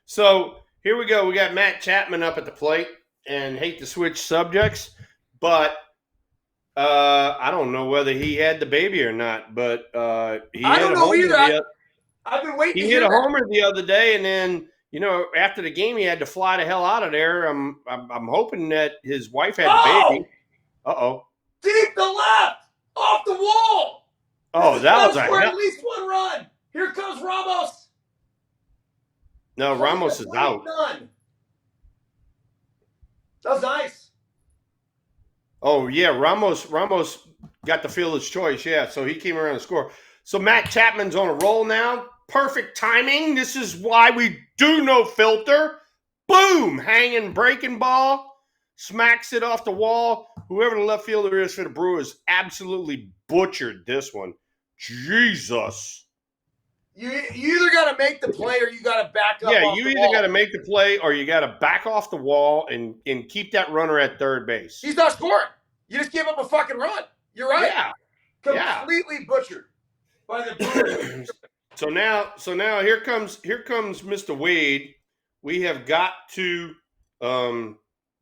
So here we go. We got Matt Chapman up at the plate, and hate to switch subjects, but I don't know whether he had the baby or not. But he I don't know either. I've been waiting. He hit a homer the other day, and then after the game, he had to fly the hell out of there. I'm hoping that his wife had the baby. Uh-oh. Deep to left, off the wall. Oh, that was at least one run. Here comes Ramos. No, Ramos is out. None. That was nice. Oh, yeah, Ramos got the fielder's choice, yeah, so he came around to score. So Matt Chapman's on a roll now. Perfect timing. This is why we do no filter. Boom! Hanging breaking ball. Smacks it off the wall. Whoever the left fielder is for the Brewers absolutely butchered this one. Jesus. You either got to make the play or you got to back up. Yeah, you either got to make the play or you got to back off the wall and keep that runner at third base. He's not scoring. You just gave up a fucking run. You're right. Yeah. Completely butchered by the Brewers. So now here comes Mr. Wade. We have got to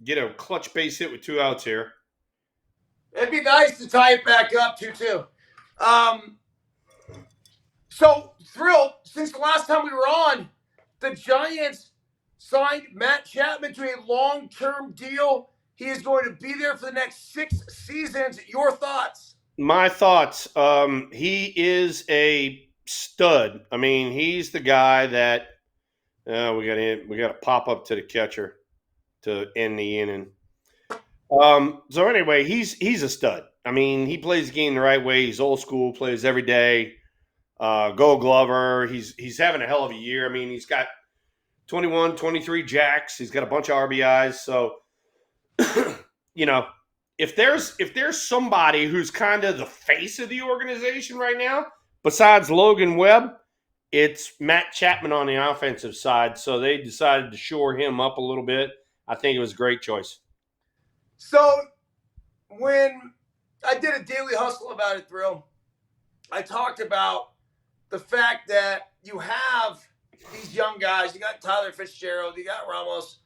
get a clutch base hit with 2 outs here. It'd be nice to tie it back up 2-2. So, Thrill, since the last time we were on, the Giants signed Matt Chapman to a long-term deal. He is going to be there for the next 6 seasons. Your thoughts? My thoughts. He is a stud. I mean, he's the guy that we got to pop up to the catcher to end the inning. So anyway, he's a stud. I mean, he plays the game the right way. He's old school, plays every day. Gold Glover. He's having a hell of a year. I mean, he's got 21, 23 jacks. He's got a bunch of RBIs. So, if there's somebody who's kind of the face of the organization right now, besides Logan Webb, it's Matt Chapman on the offensive side. So they decided to shore him up a little bit. I think it was a great choice. So when I did a daily hustle about it, Thrill, I talked about the fact that you have these young guys. You got Tyler Fitzgerald. You got Ramos.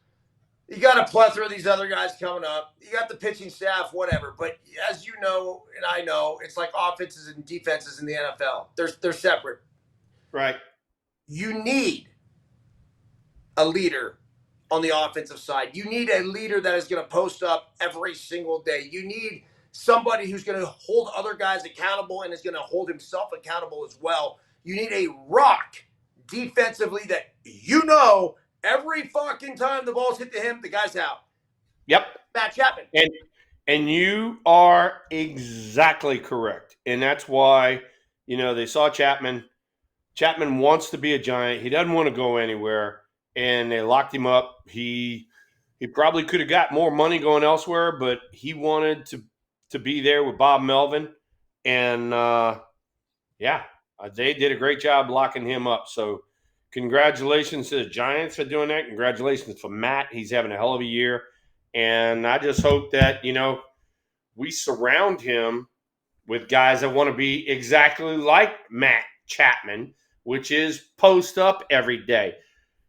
You got a plethora of these other guys coming up. You got the pitching staff, whatever. But as you know, and I know, it's like offenses and defenses in the NFL. They're separate. Right. You need a leader on the offensive side. You need a leader that is going to post up every single day. You need somebody who's going to hold other guys accountable and is going to hold himself accountable as well. You need a rock defensively that every fucking time the ball's hit to him, the guy's out. Yep. Matt Chapman. And you are exactly correct. And that's why, they saw Chapman. Chapman wants to be a Giant. He doesn't want to go anywhere. And they locked him up. He probably could have got more money going elsewhere, but he wanted to be there with Bob Melvin. And, they did a great job locking him up. So congratulations to the Giants for doing that. Congratulations for Matt. He's having a hell of a year. And I just hope that, we surround him with guys that want to be exactly like Matt Chapman, which is post up every day.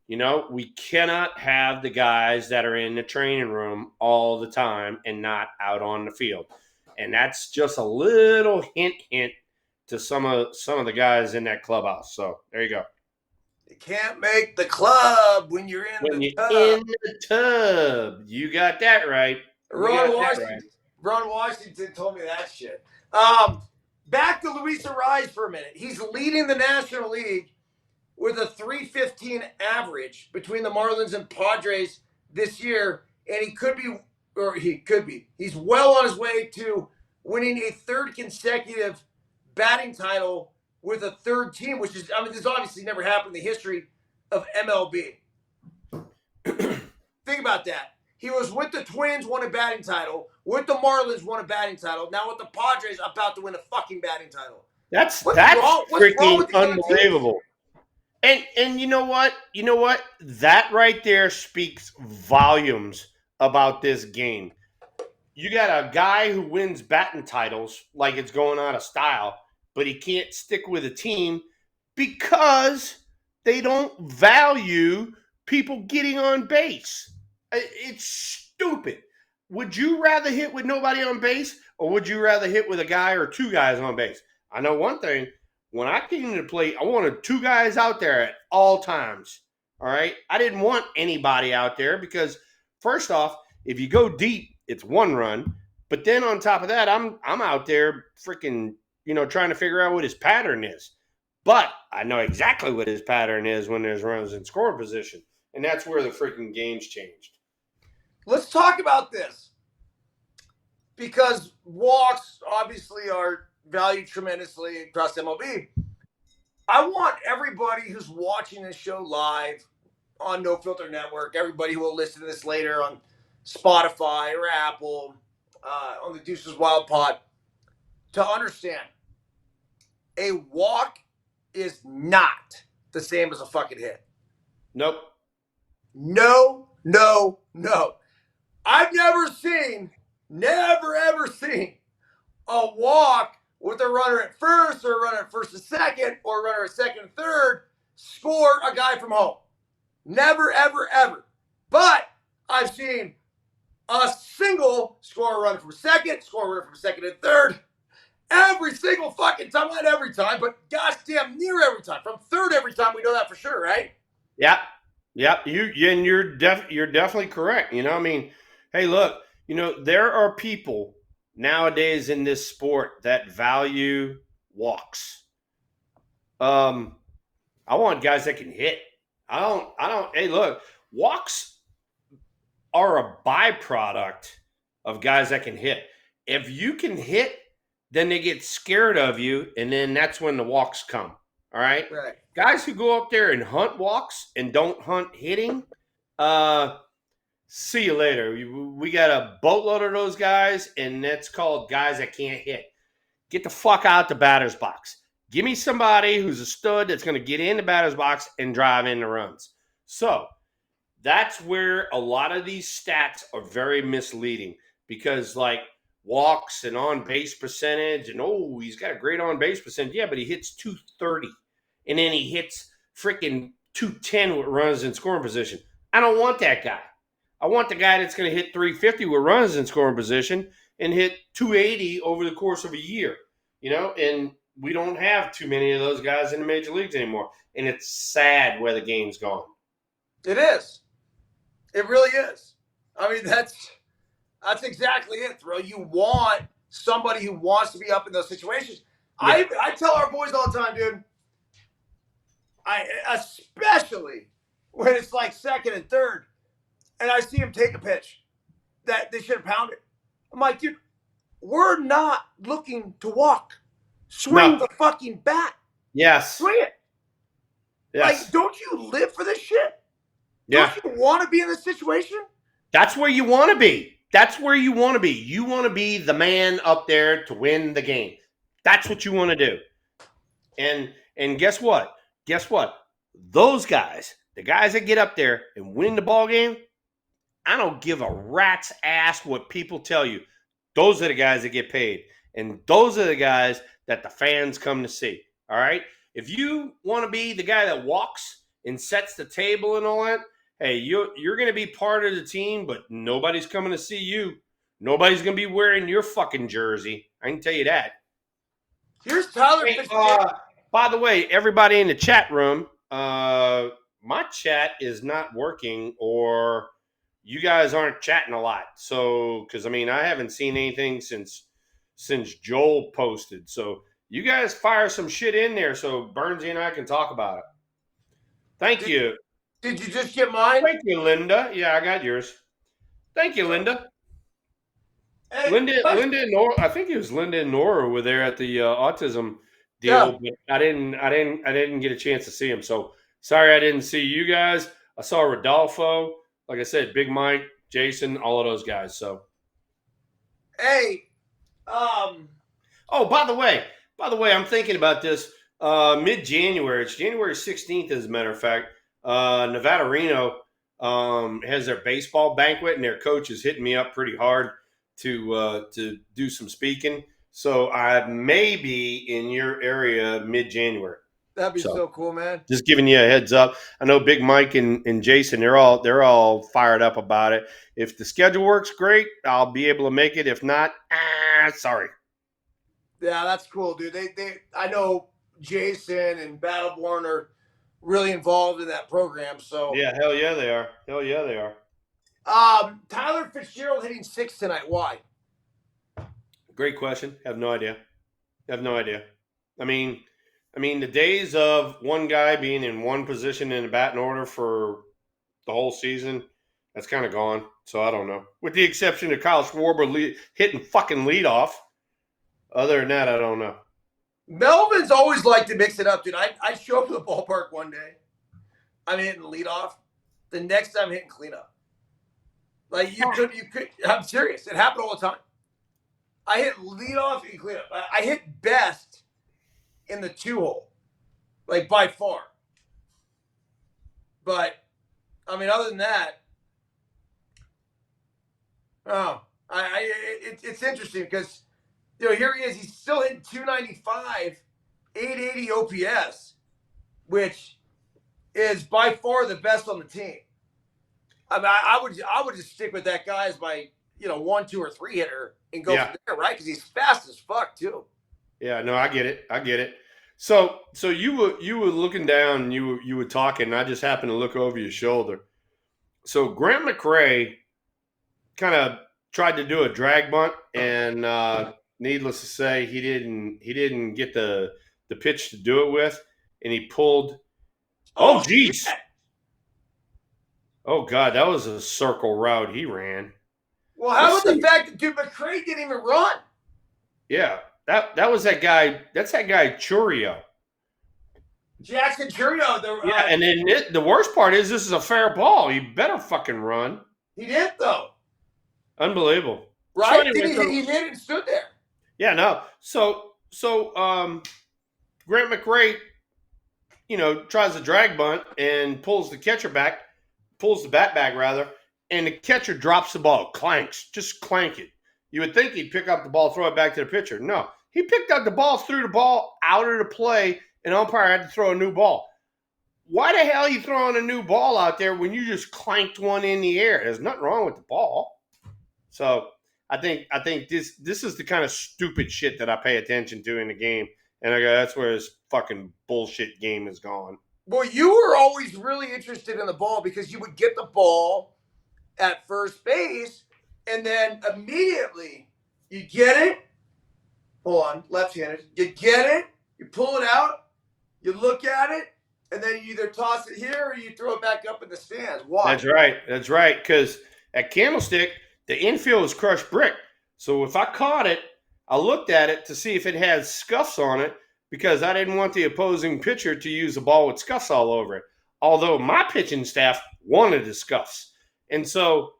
We cannot have the guys that are in the training room all the time and not out on the field. And that's just a little hint to some of the guys in that clubhouse. So there you go. You can't make the club when you're in the tub. You got that right. Ron Washington told me that shit. Back to Luis Arraez for a minute. He's leading the National League with a .315 average between the Marlins and Padres this year, and he's well on his way to winning a third consecutive batting title with a third team, which is, this obviously never happened in the history of MLB. Think about that. He was with the Twins, won a batting title. With the Marlins, won a batting title. Now with the Padres, about to win a fucking batting title. That's freaking unbelievable. And you know what? That right there speaks volumes about this game. You got a guy who wins batting titles like it's going out of style, but he can't stick with a team because they don't value people getting on base. It's stupid. Would you rather hit with nobody on base, or would you rather hit with a guy or two guys on base? I know one thing. When I came into play, I wanted two guys out there at all times. All right? I didn't want anybody out there because, first off, if you go deep, it's one run. But then on top of that, I'm out there freaking, trying to figure out what his pattern is. But I know exactly what his pattern is when there's runners in scoring position. And that's where the freaking game's changed. Let's talk about this. Because walks obviously are valued tremendously across MLB. I want everybody who's watching this show live on No Filter Network, everybody who will listen to this later on Spotify or Apple, on the DEUCES WILD pod, to understand a walk is not the same as a fucking hit. Nope. No. I've never ever seen a walk with a runner at first, or a runner at first and second, or a runner at second and third score a guy from home. Never, ever, ever. But I've seen a single score a run from second, score a run from second and third. Every single fucking time. Not every time, but goddamn near every time. From third every time, we know that for sure, right? Yeah. You're definitely correct. Hey, look, there are people nowadays in this sport that value walks. I want guys that can hit. I don't. Hey, look, walks are a byproduct of guys that can hit. If you can hit, then they get scared of you, and then that's when the walks come. All right? Right. Guys who go up there and hunt walks and don't hunt hitting, see you later. We got a boatload of those guys, and that's called guys that can't hit. Get the fuck out the batter's box. Give me somebody who's a stud that's going to get in the batter's box and drive in the runs. So that's where a lot of these stats are very misleading, because like walks and on-base percentage, and he's got a great on-base percentage. Yeah, but he hits 230, and then he hits freaking 210 with runners in scoring position. I don't want that guy. I want the guy that's going to hit 350 with runners in scoring position and hit 280 over the course of a year. And we don't have too many of those guys in the major leagues anymore. And it's sad where the game's gone. It is. It really is. I mean, that's exactly it, Thrill. You want somebody who wants to be up in those situations. Yeah. I tell our boys all the time, dude, especially when it's like second and third, and I see him take a pitch that they should have pounded. I'm like, dude, we're not looking to walk. Swing the fucking bat. Yes. Swing it. Yes. Like, don't you live for this shit? Yeah. Don't you want to be in this situation? That's where you want to be. That's where you want to be. You want to be the man up there to win the game. That's what you want to do. And guess what? Guess what? Those guys, the guys that get up there and win the ball game, I don't give a rat's ass what people tell you. Those are the guys that get paid. And those are the guys that the fans come to see. All right? If you want to be the guy that walks and sets the table and all that, hey, you're going to be part of the team, but nobody's coming to see you. Nobody's going to be wearing your fucking jersey. I can tell you that. Here's Tyler. Hey, by the way, everybody in the chat room, my chat is not working, or you guys aren't chatting a lot. So, because, I haven't seen anything since Joel posted. So, you guys fire some shit in there so Byrnesy and I can talk about it. Thank you. Did you just get mine? Thank you, Linda. Yeah, I got yours. Thank you, Linda. Hey, Linda and Nora. I think it was Linda and Nora were there at the autism deal, but I didn't get a chance to see them. So sorry I didn't see you guys. I saw Rodolfo. Like I said, Big Mike, Jason, all of those guys. So. Hey. Oh, by the way, I'm thinking about this. Mid-January. It's January 16th, as a matter of fact. Nevada Reno has their baseball banquet, and their coach is hitting me up pretty hard to do some speaking. So I may be in your area mid-January. That'd be so cool, man. Just giving you a heads up. I know Big Mike and Jason, they're all fired up about it. If the schedule works, great. I'll be able to make it. If not, sorry. Yeah, that's cool, dude. I know Jason and Battleborn are really involved in that program. So yeah, hell yeah, they are. Hell yeah, they are. Tyler Fitzgerald hitting 6 tonight. Why? Great question. Have no idea. I mean, the days of one guy being in one position in the batting order for the whole season, that's kind of gone. So I don't know. With the exception of Kyle Schwarber hitting fucking leadoff. Other than that, I don't know. Melvin's always liked to mix it up, dude. I show up to the ballpark one day. I'm hitting leadoff. The next time I'm hitting cleanup. Like you could. I'm serious. It happened all the time. I hit leadoff and cleanup. I hit best in the 2-hole, like by far. But other than that, it's interesting because. Here he is. He's still hitting 295, 880 OPS, which is by far the best on the team. I would just stick with that guy as my 1, 2, or 3 hitter and go from there, right? Because he's fast as fuck too. Yeah, no, I get it. So you were looking down, and you were talking, and I just happened to look over your shoulder. So Grant McRae kind of tried to do a drag bunt, and needless to say, he didn't get the pitch to do it with, and he pulled. Oh, geez. Oh, God, that was a circle route he ran. Well, how about the fact that dude McRae didn't even run? Yeah, that was that guy. That's that guy Churio. Jackson Churio. Yeah, and then the worst part is this is a fair ball. You better fucking run. He did though. Unbelievable. Right? So anyway, he did and stood there. Yeah, no. So Grant McRae, tries to drag bunt and pulls the bat back rather, and the catcher drops the ball, just clank it. You would think he'd pick up the ball, throw it back to the pitcher. No, he picked up the ball, threw the ball out of the play, and umpire had to throw a new ball. why the hell are you throwing a new ball out there when you just clanked one in the air? There's nothing wrong with the ball. So I think this is the kind of stupid shit that I pay attention to in the game, and I go, that's where this fucking bullshit game is going. Well, you were always really interested in the ball because you would get the ball at first base, and then immediately you get it. Hold on, left-handed. You get it, you pull it out, you look at it, and then you either toss it here or you throw it back up in the stands. Why? That's right. That's right. Because at Candlestick, the infield is crushed brick. So if I caught it, I looked at it to see if it had scuffs on it because I didn't want the opposing pitcher to use a ball with scuffs all over it. Although my pitching staff wanted the scuffs. And so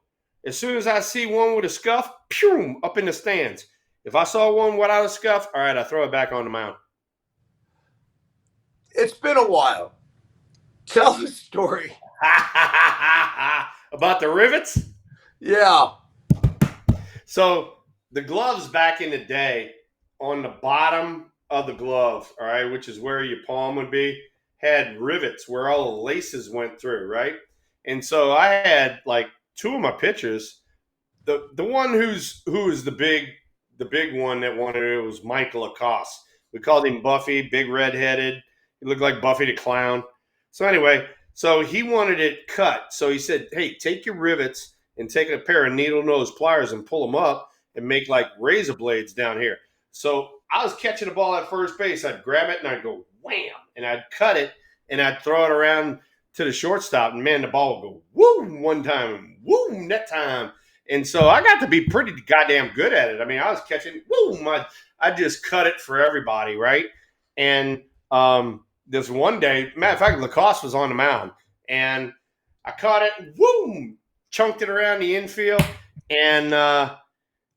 as soon as I see one with a scuff, pew, up in the stands. If I saw one without a scuff, all right, I throw it back on the mound. It's been a while. Tell the story. About the rivets? Yeah. So the gloves back in the day, on the bottom of the glove, all right, which is where your palm would be, had rivets where all the laces went through, right? And so I had like two of my pitchers. The one who is the big one that wanted it was Michael Lacoste. We called him Buffy, big redheaded. He looked like Buffy the Clown. So anyway, so he wanted it cut. So he said, hey, take your rivets and take a pair of needle nose pliers and pull them up and make like razor blades down here. So I was catching the ball at first base. I'd grab it and I'd go wham, and I'd cut it and I'd throw it around to the shortstop. And man, the ball would go woo one time, woo that time. And so I got to be pretty goddamn good at it. I mean, I was catching woo, I just cut it for everybody, right? And this one day, matter of fact, Lacoste was on the mound, and I caught it, woo, chunked it around the infield, and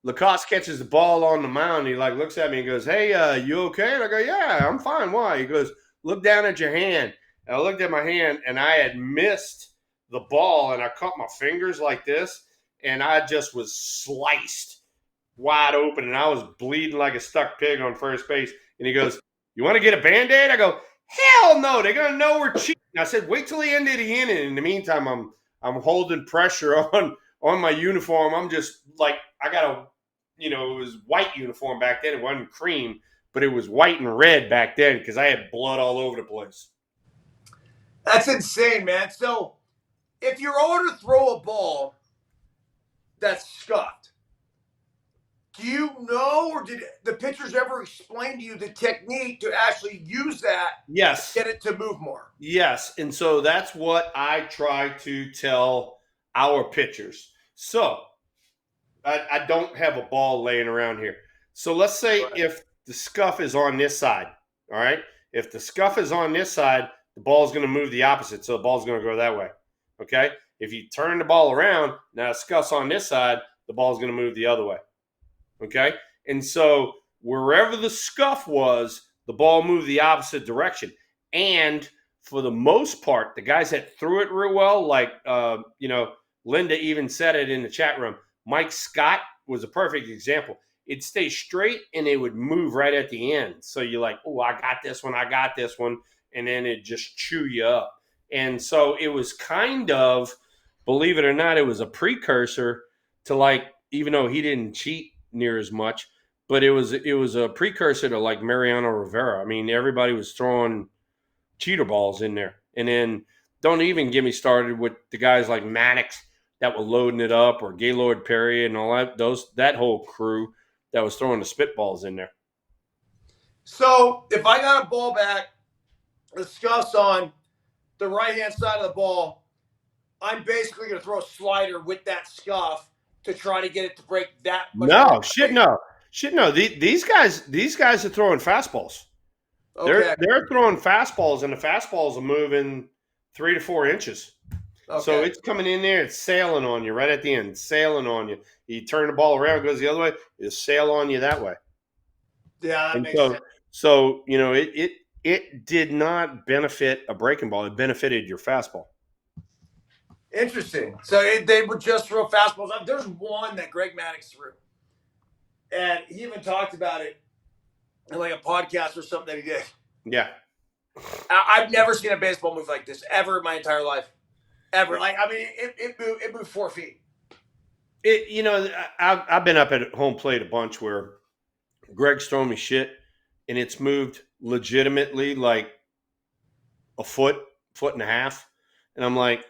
Lacoste catches the ball on the mound. He like looks at me and goes, hey, you okay? And I go, yeah, I'm fine. Why? He goes, look down at your hand. And I looked at my hand, and I had missed the ball, and I cut my fingers like this, and I just was sliced wide open, and I was bleeding like a stuck pig on first base. And he goes, you want to get a Band-Aid? I go, hell no, they're going to know we're cheating. I said, wait till the end of the inning. In the meantime, I'm holding pressure on my uniform. I'm just like, I got a, it was white uniform back then. It wasn't cream, but it was white and red back then because I had blood all over the place. That's insane, man. So if you're ordered to throw a ball that's scuffed, do you know, or did the pitchers ever explain to you the technique to actually use that? Yes. To get it to move more? Yes. And so that's what I try to tell our pitchers. So I don't have a ball laying around here. So let's say if the scuff is on this side, all right? If the scuff is on this side, the ball's going to move the opposite. So the ball's going to go that way, okay? If you turn the ball around, now the scuff's on this side, the ball's going to move the other way. Okay, and so wherever the scuff was, the ball moved the opposite direction. And for the most part, the guys that threw it real well, like Linda even said it in the chat room. Mike Scott was a perfect example. It'd stay straight and it would move right at the end. So you're like, oh, I got this one, and then it just chew you up. And so it was kind of, believe it or not, it was a precursor to like, even though he didn't cheat near as much, but it was a precursor to like Mariano Rivera. I mean, everybody was throwing cheater balls in there. And then don't even get me started with the guys like Maddox that were loading it up, or Gaylord Perry and all that whole crew that was throwing the spitballs in there. So if I got a ball back, the scuff's on the right-hand side of the ball, I'm basically going to throw a slider with that scuff to try to get it to break that much. No. These guys are throwing fastballs. Okay. They're throwing fastballs, and the fastballs are moving 3 to 4 inches. Okay. So it's coming in there, it's sailing on you right at the end, sailing on you. You turn the ball around, it goes the other way, it'll sail on you that way. Yeah, that makes sense. So it did not benefit a breaking ball. It benefited your fastball. Interesting. So they would just throw fastballs. There's one that Greg Maddox threw, and he even talked about it in like a podcast or something that he did. Yeah. I've never seen a baseball move like this ever in my entire life. Ever. Like, I mean, it moved 4 feet. I've been up at home plate a bunch where Greg's thrown me shit, and it's moved legitimately like a foot and a half, and I'm like,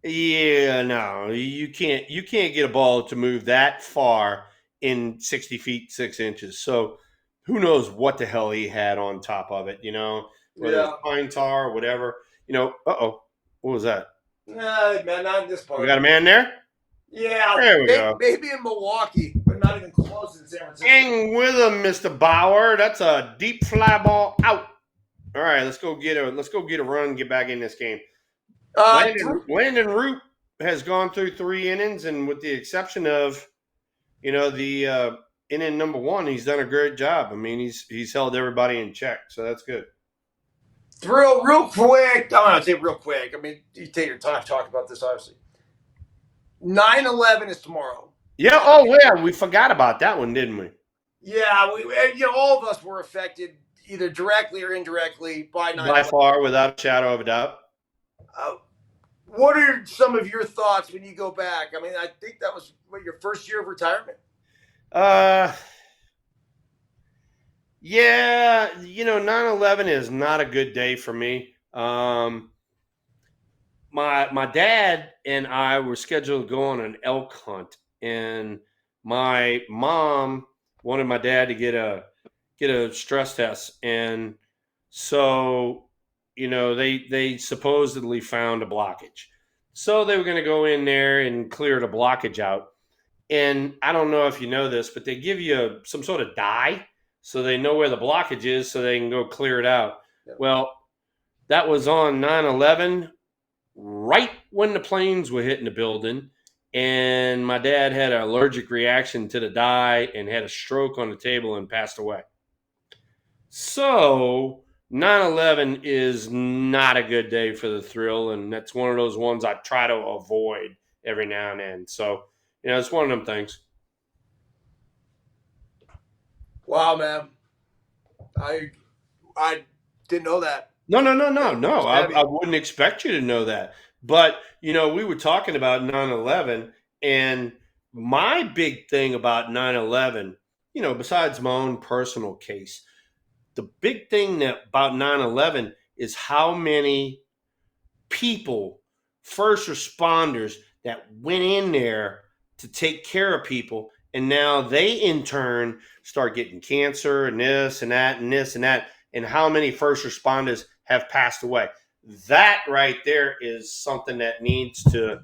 yeah, no, you can't get a ball to move that far in 60 feet 6 inches. So who knows what the hell he had on top of it? Whether it's pine tar or whatever. What was that? Nah, man, not in this part. We got a man there. Yeah, there we go. Maybe in Milwaukee, but not even close in San Francisco. Hang with him, Mr. Bauer. That's a deep fly ball out. All right, let's go get a run and get back in this game. Landon Root has gone through 3 innings, and with the exception of, the inning number 1, he's done a great job. I mean, he's held everybody in check, so that's good. Thrill, real quick. I'm going to say real quick. I mean, you take your time to talk about this, obviously. 9/11 is tomorrow. Yeah. Oh, yeah. We forgot about that one, didn't we? Yeah. All of us were affected either directly or indirectly by 9/11. By far, without a shadow of a doubt. What are some of your thoughts when you go back? I mean, I think that was your first year of retirement. Yeah. 9/11 is not a good day for me. My dad and I were scheduled to go on an elk hunt, and my mom wanted my dad to get a stress test, and so they supposedly found a blockage, so they were going to go in there and clear the blockage out. And I don't know if you know this, but they give you some sort of dye so they know where the blockage is, so they can go clear it out. Yeah. Well, that was on 9/11. Right when the planes were hitting the building, and my dad had an allergic reaction to the dye and had a stroke on the table and passed away. So 9/11 is not a good day for the Thrill, and that's one of those ones I try to avoid every now and then. So, it's one of them things. Wow, man. I didn't know that. No. I wouldn't expect you to know that. But, we were talking about 9/11, and my big thing about 9/11, besides my own personal case, the big thing about 9/11 is how many people, first responders, that went in there to take care of people, and now they in turn start getting cancer and this and that and this and that, and how many first responders have passed away. That right there is something that needs to,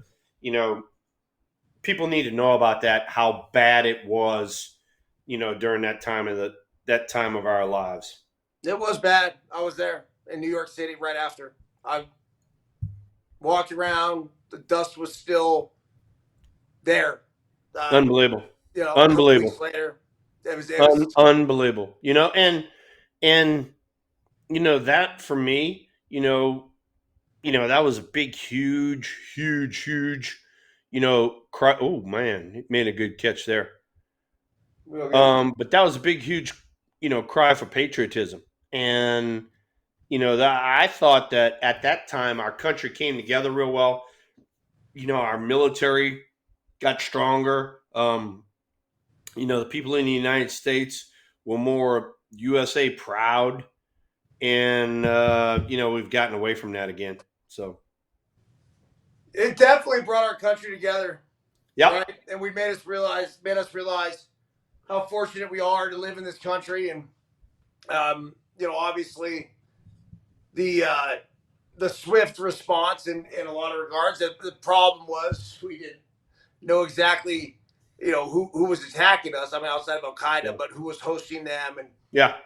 people need to know about that, how bad it was, during that time of our lives. It was bad. I was there in New York City right after. I walked around. The dust was still there. Unbelievable. Unbelievable. Weeks later, it was unbelievable. And that for me, that was a big, huge, cry. Oh man, he made a good catch there. But that was a big, huge, cry for patriotism. And, I thought that at that time our country came together real well. Our military got stronger. The people in the United States were more USA proud. And, we've gotten away from that again. So it definitely brought our country together. Yeah. Right? And we made us realize how fortunate we are to live in this country. And, obviously the swift response in a lot of regards. The problem was we didn't know exactly, who was attacking us. I mean, outside of Al-Qaeda, but who was hosting them and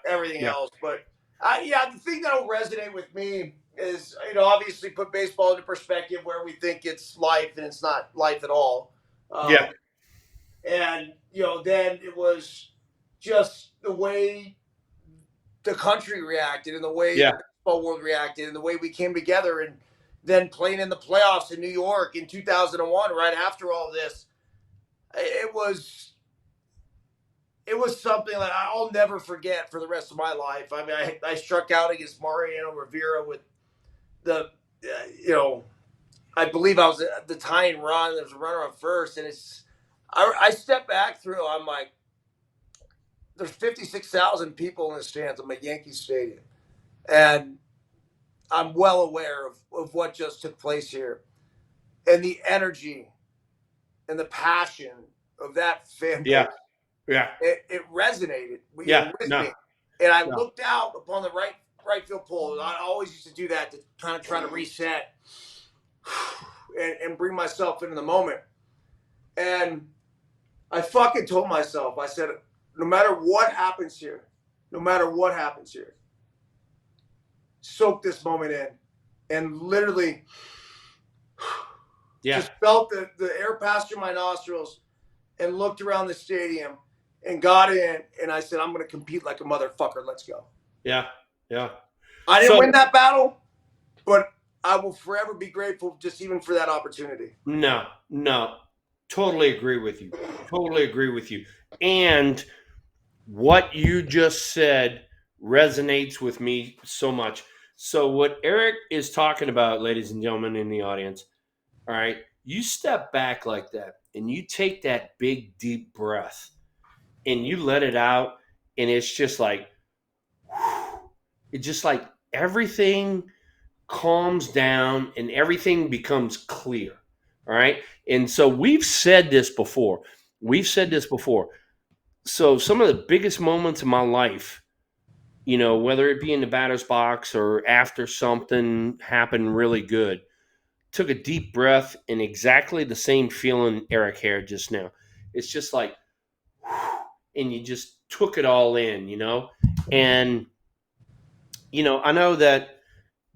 everything else. But the thing that'll resonate with me is, obviously put baseball into perspective where we think it's life and it's not life at all. And, then it was just the way the country reacted and the way the baseball world reacted and the way we came together, and then playing in the playoffs in New York in 2001, right after all this. It was it was something that I'll never forget for the rest of my life. I mean, I struck out against Mariano Rivera with the, I believe I was at the tying run. There was a runner on first, and I stepped back through. I'm like, there's 56,000 people in the stands. I'm at Yankee Stadium, and I'm well aware of what just took place here, and the energy and the passion of that fan base. Yeah. It resonated with me. And I looked out upon the right field pole. I always used to do that to kind of try to reset and bring myself into the moment. And I fucking told myself, I said, no matter what happens here, soak this moment in. And literally just felt the air pass through my nostrils and looked around the stadium and got in, and I said, I'm going to compete like a motherfucker. Let's go. Yeah. I didn't win that battle, but I will forever be grateful just even for that opportunity. No. Totally agree with you. And what you just said resonates with me so much. So what Eric is talking about, ladies and gentlemen in the audience, all right, you step back like that and you take that big, deep breath and you let it out, and it's just like, everything calms down and everything becomes clear. All right. And so we've said this before. So some of the biggest moments of my life, whether it be in the batter's box or after something happened really good, took a deep breath, and exactly the same feeling Eric had just now. It's just like, and you just took it all in, and I know that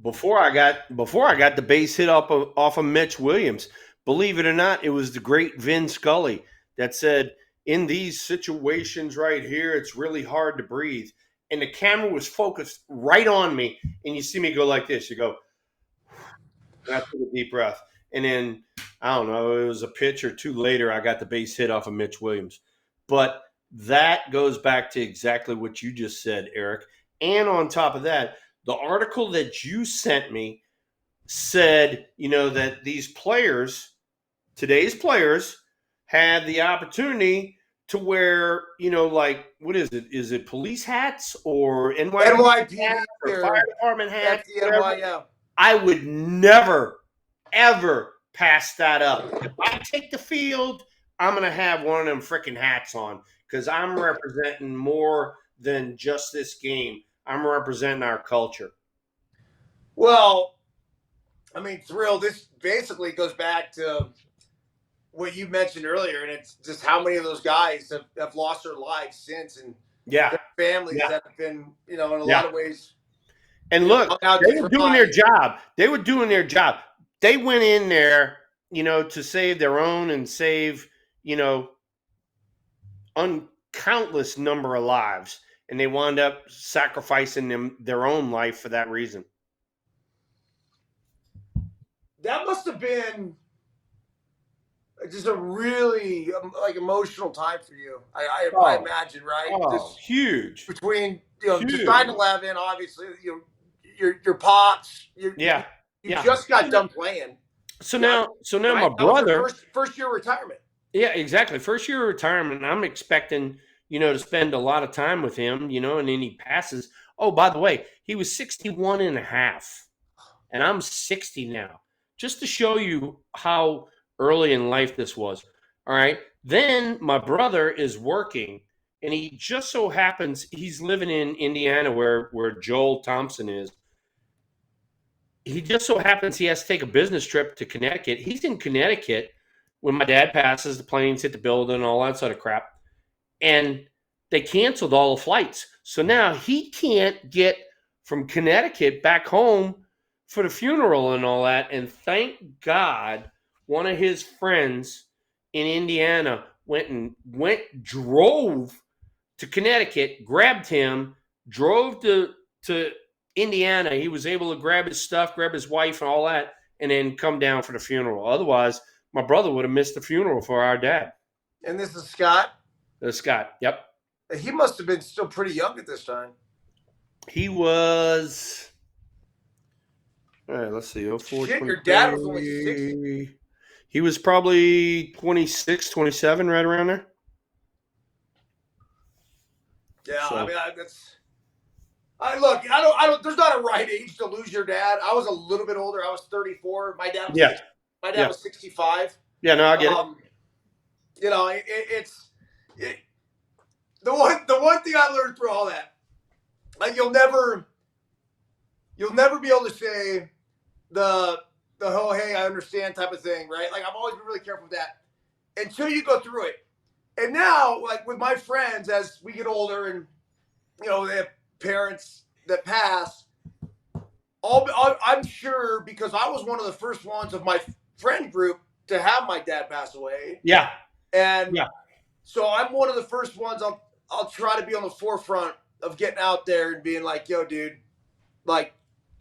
before I got the base hit off of Mitch Williams, believe it or not, it was the great Vin Scully that said, in these situations right here, it's really hard to breathe. And the camera was focused right on me, and you see me go like this. You go, and I took a deep breath. And then, I don't know, it was a pitch or two later, I got the base hit off of Mitch Williams. But that goes back to exactly what you just said, Eric. And on top of that, the article that you sent me said, that these players, today's players, had the opportunity to wear, what is it? Is it police hats or NYPD hats or fire department hats? FDNY, I would never, ever pass that up. If I take the field, I'm going to have one of them freaking hats on, because I'm representing more than just this game. I'm representing our culture. Well, I mean, Thrill, this basically goes back to what you mentioned earlier, and it's just how many of those guys have lost their lives since, and their families that have been, in a lot of ways. And look, they were doing their job. They went in there, to save their own and save, countless number of lives, and they wound up sacrificing their own life for that reason. That must have been just a really emotional time for you. I imagine, right? Oh, huge. Between just 9/11, obviously, your pops, you just got done playing. So now my brother, first year retirement. Yeah, exactly. First year of retirement. I'm expecting, to spend a lot of time with him, and then he passes. Oh, by the way, he was 61 and a half, and I'm 60 now. Just to show you how early in life this was. All right. Then my brother is working, and he just so happens he's living in Indiana where Joel Thompson is. He just so happens he has to take a business trip to Connecticut. He's in Connecticut when my dad passes, the planes hit the building, all that sort of crap. And they canceled all the flights. So now he can't get from Connecticut back home for the funeral and all that. And thank God one of his friends in Indiana drove to Connecticut, grabbed him, drove to Indiana. He was able to grab his stuff, grab his wife and all that, and then come down for the funeral. Otherwise, my brother would have missed the funeral for our dad. And this is Scott? This is Scott, yep. He must have been still pretty young at this time. He was. All right, let's see. 04, Shit, your dad was only 60. He was probably 26, 27, right around there. Yeah, So. I mean, look. I don't. There's not a right age to lose your dad. I was a little bit older. I was 34. My dad was. My dad was 65. Yeah, no, I get it. You know, the one thing I learned through all that, like you'll never be able to say the oh hey I understand type of thing, right? Like I've always been really careful with that until you go through it. And now, like with my friends, as we get older and you know they have parents that pass, I'm sure because I was one of the first ones of my friend group to have my dad pass away. Yeah. And so I'm one of the first ones. I'll try to be on the forefront of getting out there and being like, yo, dude, like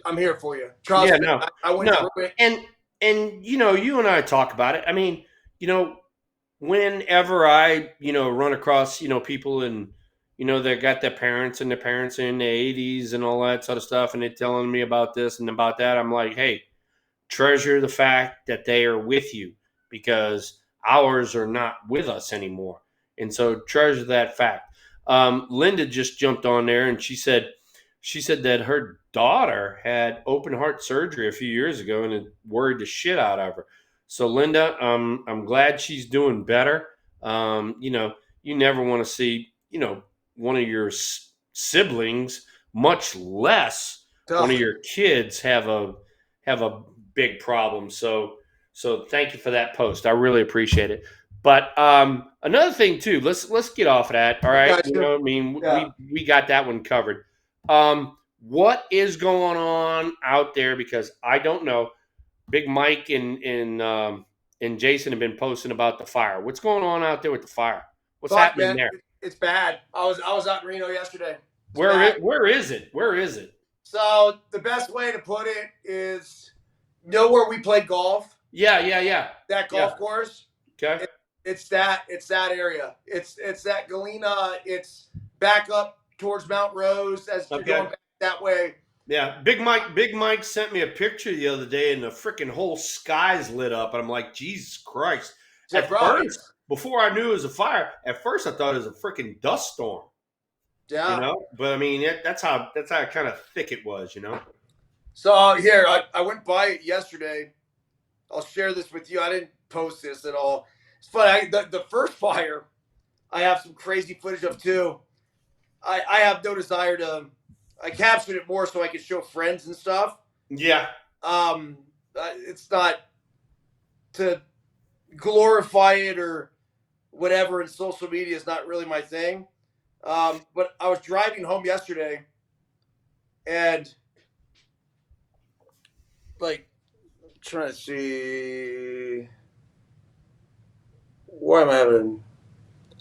I'm here for you. Trust me. I went through it. And you know, you and I talk about it. I mean, you know, whenever I, you know, run across, you know, people and, you know, they got their parents and their parents in the 80s and all that sort of stuff, and they're telling me about this and about that, I'm like, hey, treasure the fact that they are with you because ours are not with us anymore. And so treasure that fact. Linda just jumped on there and she said that her daughter had open heart surgery a few years ago and it worried the shit out of her. So Linda, I'm glad she's doing better. You know, you never want to see, you know, one of your siblings, much less one of your kids have a big problem. So thank you for that post. I really appreciate it. But another thing too, let's get off of that. All right. You know what I mean? We got that one covered. What is going on out there? Because I don't know. Big Mike and Jason have been posting about the fire. What's going on out there with the fire? What's happening there? It's bad. I was out in Reno yesterday. Where is it? Where is it? So the best way to put it is, you know where we play golf? Yeah. That golf course. Okay. It's that area. It's that Galena. It's back up towards Mount Rose as you're going back that way. Yeah, Big Mike sent me a picture the other day, and the freaking whole sky's lit up, and I'm like, Jesus Christ! At first, before I knew it was a fire, at first I thought it was a freaking dust storm. Yeah, you know, but I mean, that's how kind of thick it was, you know. So here, I went by it yesterday. I'll share this with you. I didn't post this at all. It's funny. The first fire, I have some crazy footage of too. I have no desire to. I captured it more so I could show friends and stuff. Yeah. It's not to glorify it or whatever, and social media is not really my thing. But I was driving home yesterday, and like trying to see why am I having.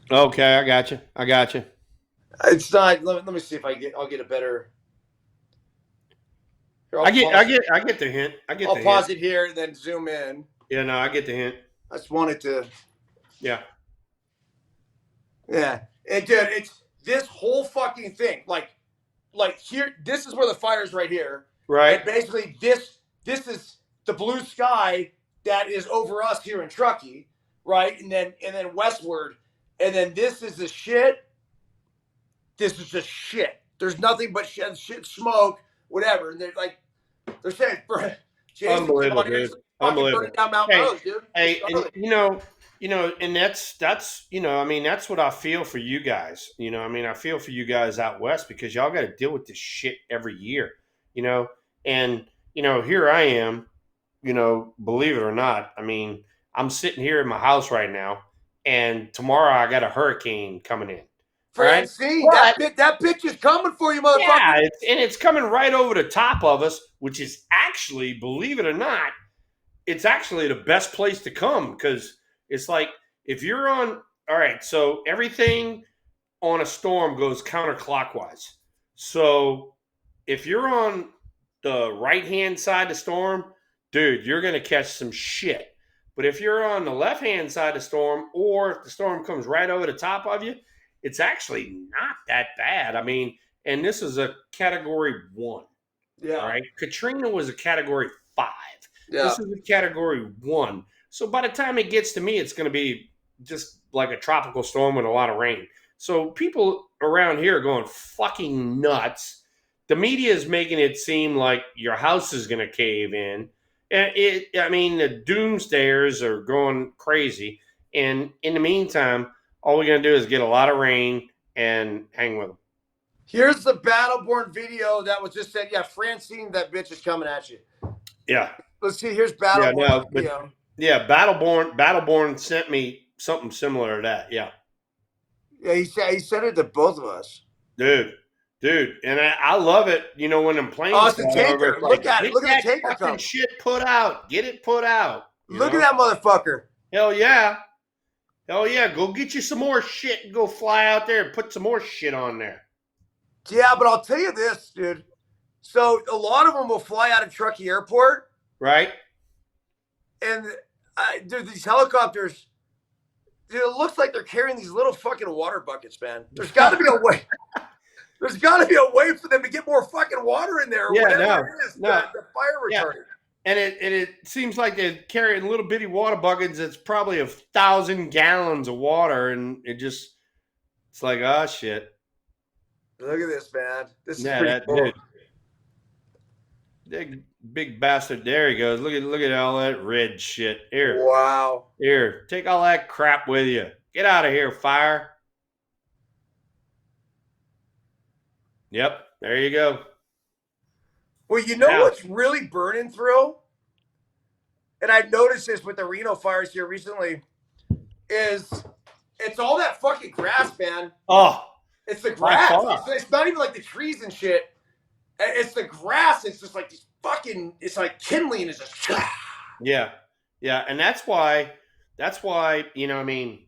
Okay, I got you. It's not. Let me see if I'll get a better. Here, I get the hint. I'll pause it here and then zoom in. Yeah, no, I get the hint. I just wanted to. Yeah. Yeah, it did. It's this whole fucking thing. Like here. This is where the fire is right here. Right. And basically, this is the blue sky that is over us here in Truckee, right? And then westward, and then this is the shit. This is just shit. There's nothing but shit, smoke, whatever. And they're saying, Jason, unbelievable, dude. Unbelievable. Down Mount Rose, dude. Hey, and, you know, and that's, you know, I mean, that's what I feel for you guys. You know, I mean, I feel for you guys out west because y'all got to deal with this shit every year, you know, and, you know, here I am, you know, believe it or not. I mean, I'm sitting here in my house right now, and tomorrow I got a hurricane coming in. Francine, that bitch is coming for you, motherfucker. Yeah, it's coming right over the top of us, which is actually, believe it or not, it's actually the best place to come because it's like if you're on, all right, so everything on a storm goes counterclockwise. So if you're on the right-hand side of the storm, dude, you're going to catch some shit. But if you're on the left-hand side of the storm or if the storm comes right over the top of you, it's actually not that bad. I mean, and this is a category 1. Yeah. All right. Katrina was a category 5. Yeah. This is a category 1. So by the time it gets to me, it's going to be just like a tropical storm with a lot of rain. So people around here are going fucking nuts. The media is making it seem like your house is going to cave in. And I mean, the doomsdayers are going crazy. And in the meantime, all we're going to do is get a lot of rain and hang with them. Here's the Battleborn video that was just said. Yeah, Francine, that bitch is coming at you. Yeah. Let's see. Here's Battleborn video. Yeah, Battleborn sent me something similar to that. Yeah. Yeah, he sent it to both of us. Dude, and I love it. You know, when them planes. Oh, it's a tanker. Look at it. Look at the tanker fucking come. shit put out. Get it put out. Look at that motherfucker. Hell yeah. Go get you some more shit and go fly out there and put some more shit on there. Yeah, but I'll tell you this, dude. So a lot of them will fly out of Truckee Airport. Right. And dude, these helicopters, dude, it looks like they're carrying these little fucking water buckets, man. There's got to be a way. There's got to be a way for them to get more fucking water in there. Yeah, whatever it is, the fire retardant. Yeah. And it seems like they're carrying little bitty water buckets. It's probably 1,000 gallons of water, and it's like, oh shit. Look at this, man. This is pretty cool. Big bastard. There he goes. Look at all that red shit. Here. Wow. Here, take all that crap with you. Get out of here, fire. Yep, there you go. Well, you know what's really burning through? And I noticed this with the Reno fires here recently, is it's all that fucking grass, man. Oh. It's the grass. It's not even like the trees and shit. It's the grass. It's just like these fucking, it's like kindling is just. Yeah. And that's why, you know, I mean,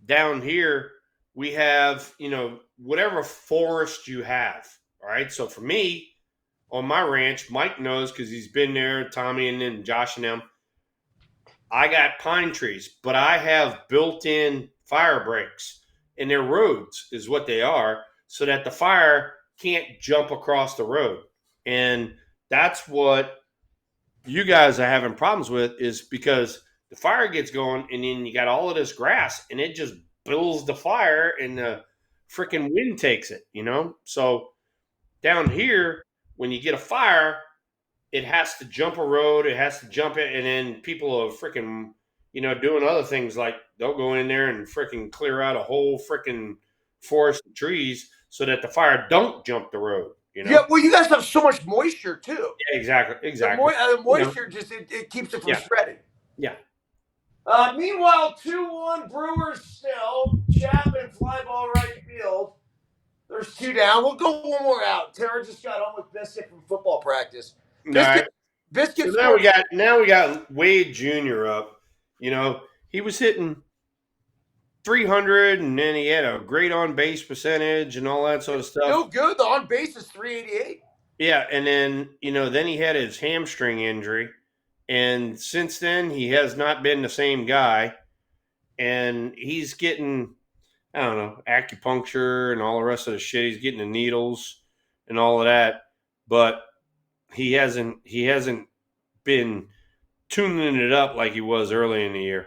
down here, we have, you know, whatever forest you have. All right. So for me, on my ranch, Mike knows because he's been there, Tommy and then Josh and them. I got pine trees, but I have built-in fire breaks, and their roads is what they are, so that the fire can't jump across the road. And that's what you guys are having problems with, is because the fire gets going, and then you got all of this grass, and it just builds the fire, and the freaking wind takes it, you know? So down here, when you get a fire, it has to jump a road, it has to jump it, and then people are freaking, you know, doing other things like they'll go in there and freaking clear out a whole freaking forest of trees so that the fire don't jump the road. You know? Yeah, well, you guys have so much moisture too. Yeah, exactly. The moisture just it keeps it from spreading. Yeah. Meanwhile, 2-1 Brewers still. Chapman fly ball right field. There's 2 down. We'll go 1 more out. Tara just got home with Biscuit from football practice. Biscuit. So now we got Wade Jr. up. You know, he was hitting 300, and then he had a great on base percentage and all that sort of stuff. No good. The on base is 388. Yeah, and then then he had his hamstring injury, and since then he has not been the same guy, and he's getting, I don't know, acupuncture and all the rest of the shit. He's getting the needles and all of that, but he hasn't been tuning it up like he was early in the year.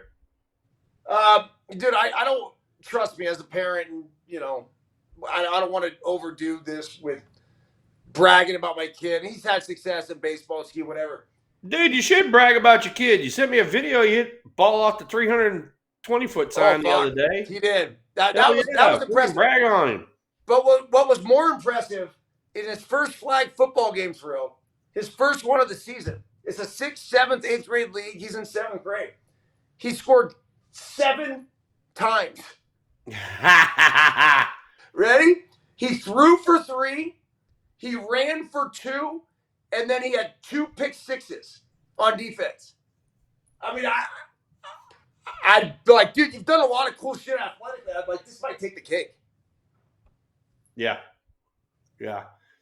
Dude, I don't, trust me as a parent, and you know, I don't want to overdo this with bragging about my kid. He's had success in baseball, ski, whatever. Dude, you should brag about your kid. You sent me a video. You hit ball off the 320-foot sign the other day. He did. That was impressive. Brag on him. But what was more impressive in his first flag football game throw, his first one of the season. It's a 6th, 7th, 8th grade league. He's in 7th grade. He scored 7 times. Ready? He threw for 3. He ran for 2. And then he had 2 pick sixes on defense. I mean, I'd be like, dude, you've done a lot of cool shit athletically. I'd be like, this might take the cake. Yeah.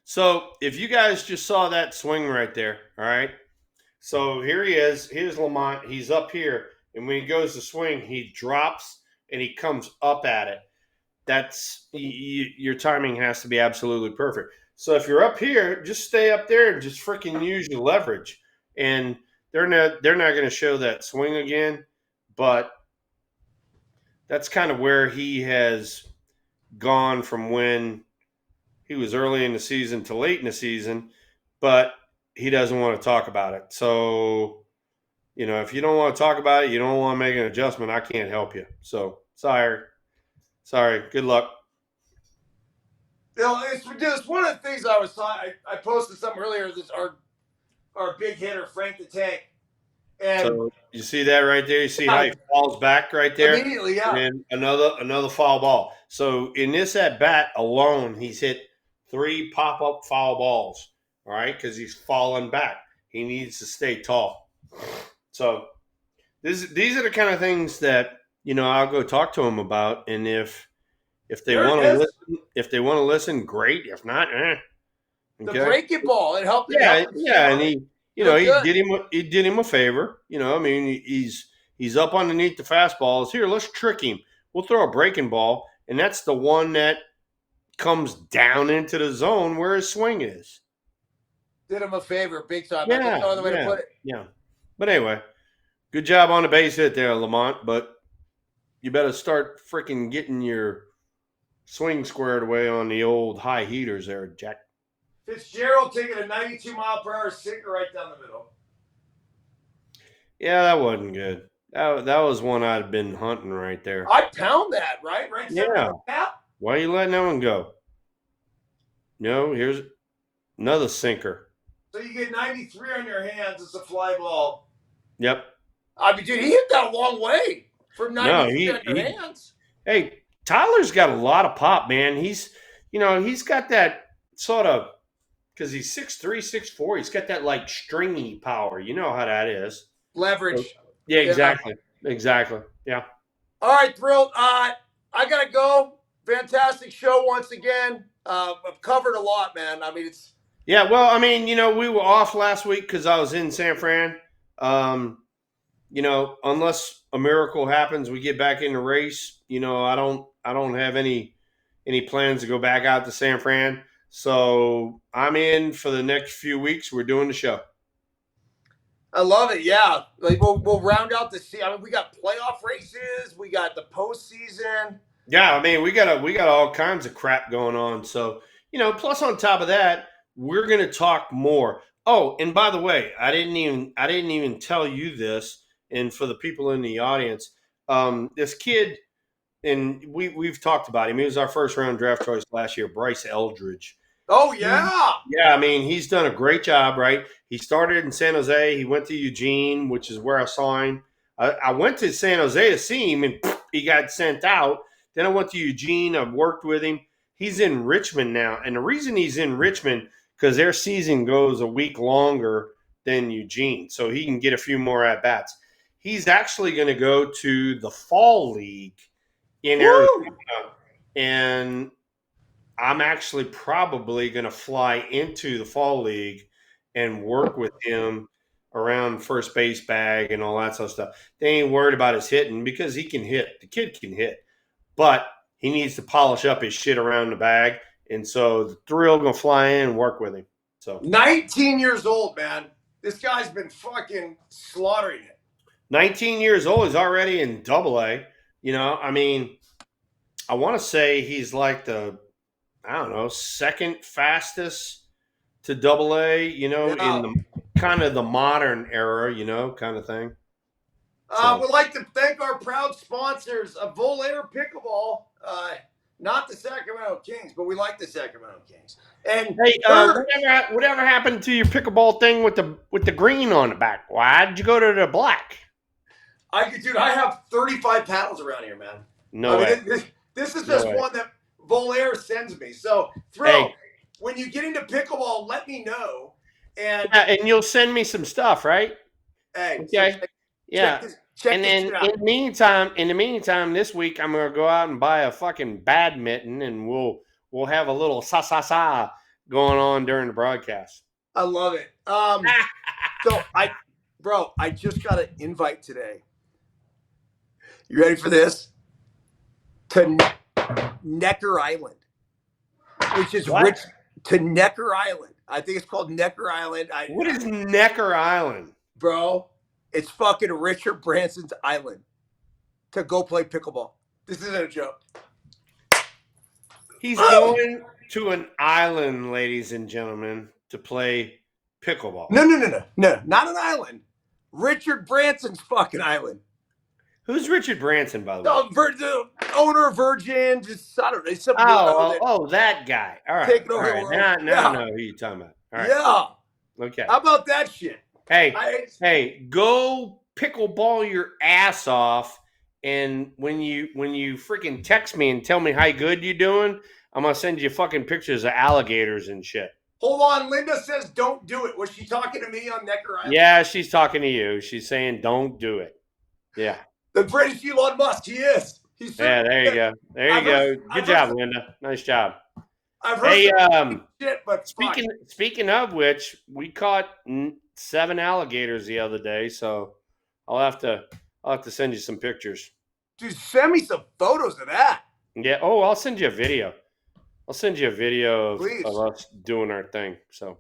So if you guys just saw that swing right there, all right? So here he is. Here's Lamont. He's up here. And when he goes to swing, he drops and he comes up at it. that's your timing has to be absolutely perfect. So if you're up here, just stay up there and just freaking use your leverage. And they're not going to show that swing again, but that's kind of where he has gone from when he was early in the season to late in the season, but he doesn't want to talk about it. So, if you don't want to talk about it, you don't want to make an adjustment, I can't help you. So, sorry. Good luck. It's one of the things I was talking. I posted something earlier. This our big hitter Frank the Tank, and so you see that right there. You see how he falls back right there immediately, yeah. And another foul ball. So in this at bat alone, he's hit 3 pop-up foul balls. All right, because he's falling back. He needs to stay tall. So these are the kind of things that I'll go talk to him about, and if they want to listen, great. If not, Okay. The breaking ball, it helped. Yeah, and he did him a favor. I mean, he's up underneath the fastballs. Here, let's trick him. We'll throw a breaking ball, and that's the one that comes down into the zone where his swing is. Did him a favor, big time. Yeah, That's no other way to put it. Yeah, but anyway, good job on the base hit there, Lamont. But you better start freaking getting your swing squared away on the old high heaters there, Jack. Fitzgerald taking a 92-mile-per-hour sinker right down the middle. Yeah, that wasn't good. That was one I'd been hunting right there. I'd pound that, right? Yeah. Why are you letting that one go? No, here's another sinker. So you get 93 on your hands. It's a fly ball. Yep. I mean, dude, he hit that a long way for 93 on your hands. Hey, Tyler's got a lot of pop, man. He's got that sort of, because he's 6'3", 6'4", he's got that like stringy power. You know how that is. Leverage. Yeah, exactly. Exactly. Yeah. All right, Thrill. I got to go. Fantastic show once again. I've covered a lot, man. I mean, it's. Yeah, well, I mean, we were off last week because I was in San Fran. Unless a miracle happens, we get back in the race. I don't have any plans to go back out to San Fran. So I'm in for the next few weeks. We're doing the show. I love it. Yeah, like we'll round out the season. I mean, we got playoff races. We got the postseason. Yeah, I mean, we got all kinds of crap going on. So plus on top of that, we're gonna talk more. Oh, and by the way, I didn't even tell you this, and for the people in the audience, this kid, and we've talked about him. He was our first round draft choice last year, Bryce Eldridge. Oh yeah, yeah. I mean, he's done a great job, right? He started in San Jose. He went to Eugene, which is where I saw him. I went to San Jose to see him, and he got sent out. Then I went to Eugene. I've worked with him. He's in Richmond now, and the reason he's in Richmond because their season goes a week longer than Eugene, so he can get a few more at bats. He's actually going to go to the Fall League in Arizona, and I'm actually probably going to fly into the Fall League and work with him around first base bag and all that sort of stuff. They ain't worried about his hitting because he can hit. The kid can hit. But he needs to polish up his shit around the bag. And so the Thrill going to fly in and work with him. So 19 years old, man. This guy's been fucking slaughtering it. 19 years old. He's already in Double-A. I mean, I want to say he's like the, I don't know, second fastest to Double-A, in the kind of the modern era, kind of thing. We'd like to thank our proud sponsors of Volair Pickleball. Not the Sacramento Kings, but we like the Sacramento Kings. And hey, whatever happened to your pickleball thing with the green on the back? Why did you go to the black? I have 35 paddles around here, man. No way. This is just one that Volair sends me. So, when you get into pickleball, let me know. And you'll send me some stuff, right? Hey, okay. Check and then in the meantime, this week I'm gonna go out and buy a fucking badminton, and we'll have a little sa going on during the broadcast. I love it. So I just got an invite today. You ready for this? Necker Island, which is What? rich to Necker Island. I think it's called Necker Island. What is Necker Island? Bro, it's fucking Richard Branson's island to go play pickleball. This isn't a joke. He's going to an island, ladies and gentlemen, to play pickleball. No, not an island. Richard Branson's fucking island. Who's Richard Branson, by the way? The owner of Virgin, just, I don't know. Oh, that guy. All right. Taking over the world. Now I know who you're talking about. All right. Yeah. Okay. How about that shit? Hey, go pickleball your ass off. And when you freaking text me and tell me how good you're doing, I'm gonna send you fucking pictures of alligators and shit. Hold on, Linda says don't do it. Was she talking to me on Necker Island? Yeah, she's talking to you. She's saying don't do it. Yeah. The British Elon Musk, he is. Yeah, there you go. There you go. Good job, Linda. Nice job. I've heard shit, but speaking of which, we caught 7 alligators the other day, so I'll have to send you some pictures. Dude, send me some photos of that. Yeah. Oh, I'll send you a video. I'll send you a video of us doing our thing. So.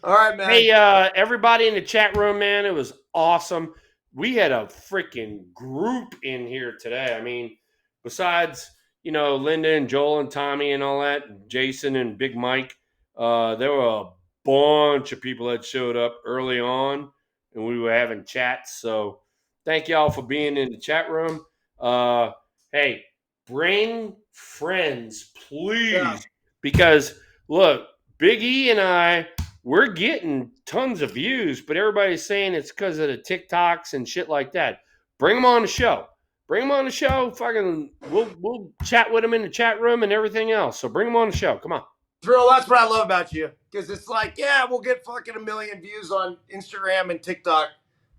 All right, man. Hey, everybody in the chat room, man, it was awesome. We had a freaking group in here today. I mean, besides, Linda and Joel and Tommy and all that, Jason and Big Mike, there were a bunch of people that showed up early on, and we were having chats. So thank y'all for being in the chat room. Hey, bring friends, please, because, look, Big E and I, we're getting tons of views, but everybody's saying it's because of the TikToks and shit like that. Bring them on the show. Bring them on the show. Fucking, we'll chat with them in the chat room and everything else. So bring them on the show. Come on. Thrill, that's what I love about you. Because it's like, yeah, we'll get fucking 1 million views on Instagram and TikTok.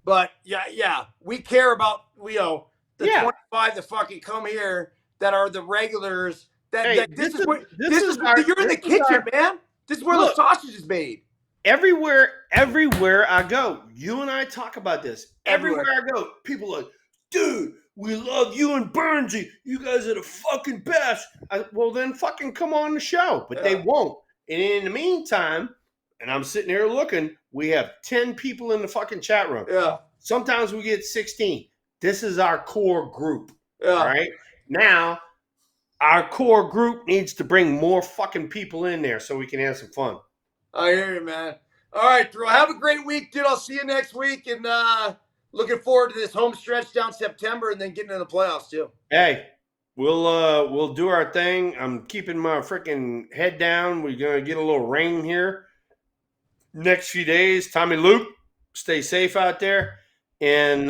But yeah, we care about, the 25 that fucking come here that are the regulars. You're in the kitchen, man. This is where the sausage is made. Everywhere I go, you and I talk about this. Everywhere I go, people are like, dude, we love you and Byrnesy. You guys are the fucking best. Well, then fucking come on the show. But they won't. And in the meantime, and I'm sitting here looking, we have 10 people in the fucking chat room. Yeah. Sometimes we get 16. This is our core group. Yeah. All right? Now, our core group needs to bring more fucking people in there so we can have some fun. I hear you, man. All right, Thrill. Have a great week, dude. I'll see you next week. And looking forward to this home stretch down September and then getting into the playoffs, too. Hey, we'll do our thing. I'm keeping my freaking head down. We're going to get a little rain here next few days. Tommy Luke, stay safe out there. And,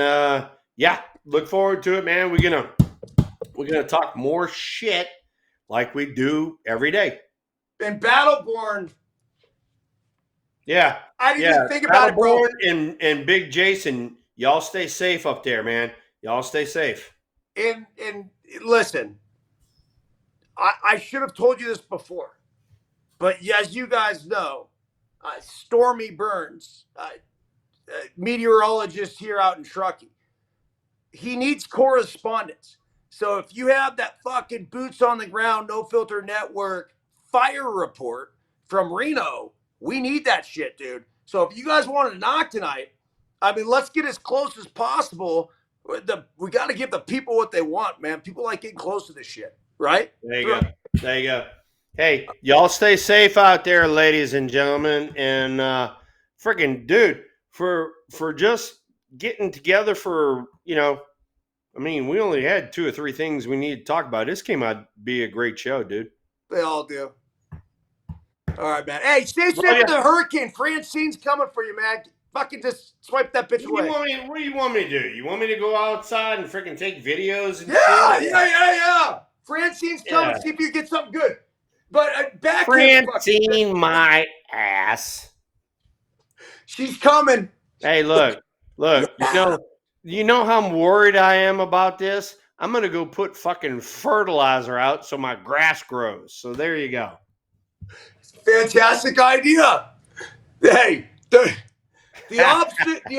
look forward to it, man. We're gonna talk more shit like we do every day. And Battleborn. Yeah. I didn't even think about it, bro. And Big Jason, y'all stay safe up there, man. Y'all stay safe. And listen, I should have told you this before, but as you guys know, Stormy Byrnes, meteorologist here out in Truckee, he needs correspondence. So if you have that fucking boots on the ground, no filter network fire report from Reno, we need that shit, dude. So if you guys want to knock tonight, I mean, let's get as close as possible. We got to give the people what they want, man. People like getting close to this shit, right? There you go. Hey, y'all stay safe out there, ladies and gentlemen. And freaking dude, for just getting together for, I mean, we only had 2 or 3 things we need to talk about. This came out to be a great show, dude. They all do. All right, man. Hey, stay safe with the hurricane. Francine's coming for you, man. Fucking just swipe that bitch away. What do you want me to do? You want me to go outside and freaking take videos? And yeah. Francine's coming. See if you get something good. But back Francine, my ass. She's coming. Hey, look. You know how I'm worried I am about this? I'm going to go put fucking fertilizer out so my grass grows. So there you go. Fantastic idea. Hey, the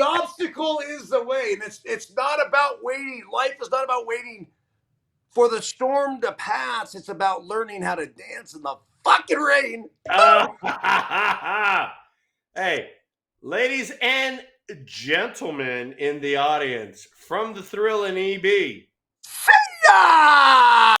obstacle is the way. And it's not about waiting. Life is not about waiting For the storm to pass, it's about learning how to dance in the fucking rain. Hey, ladies and gentlemen in the audience, from the Thrill and EB. See ya!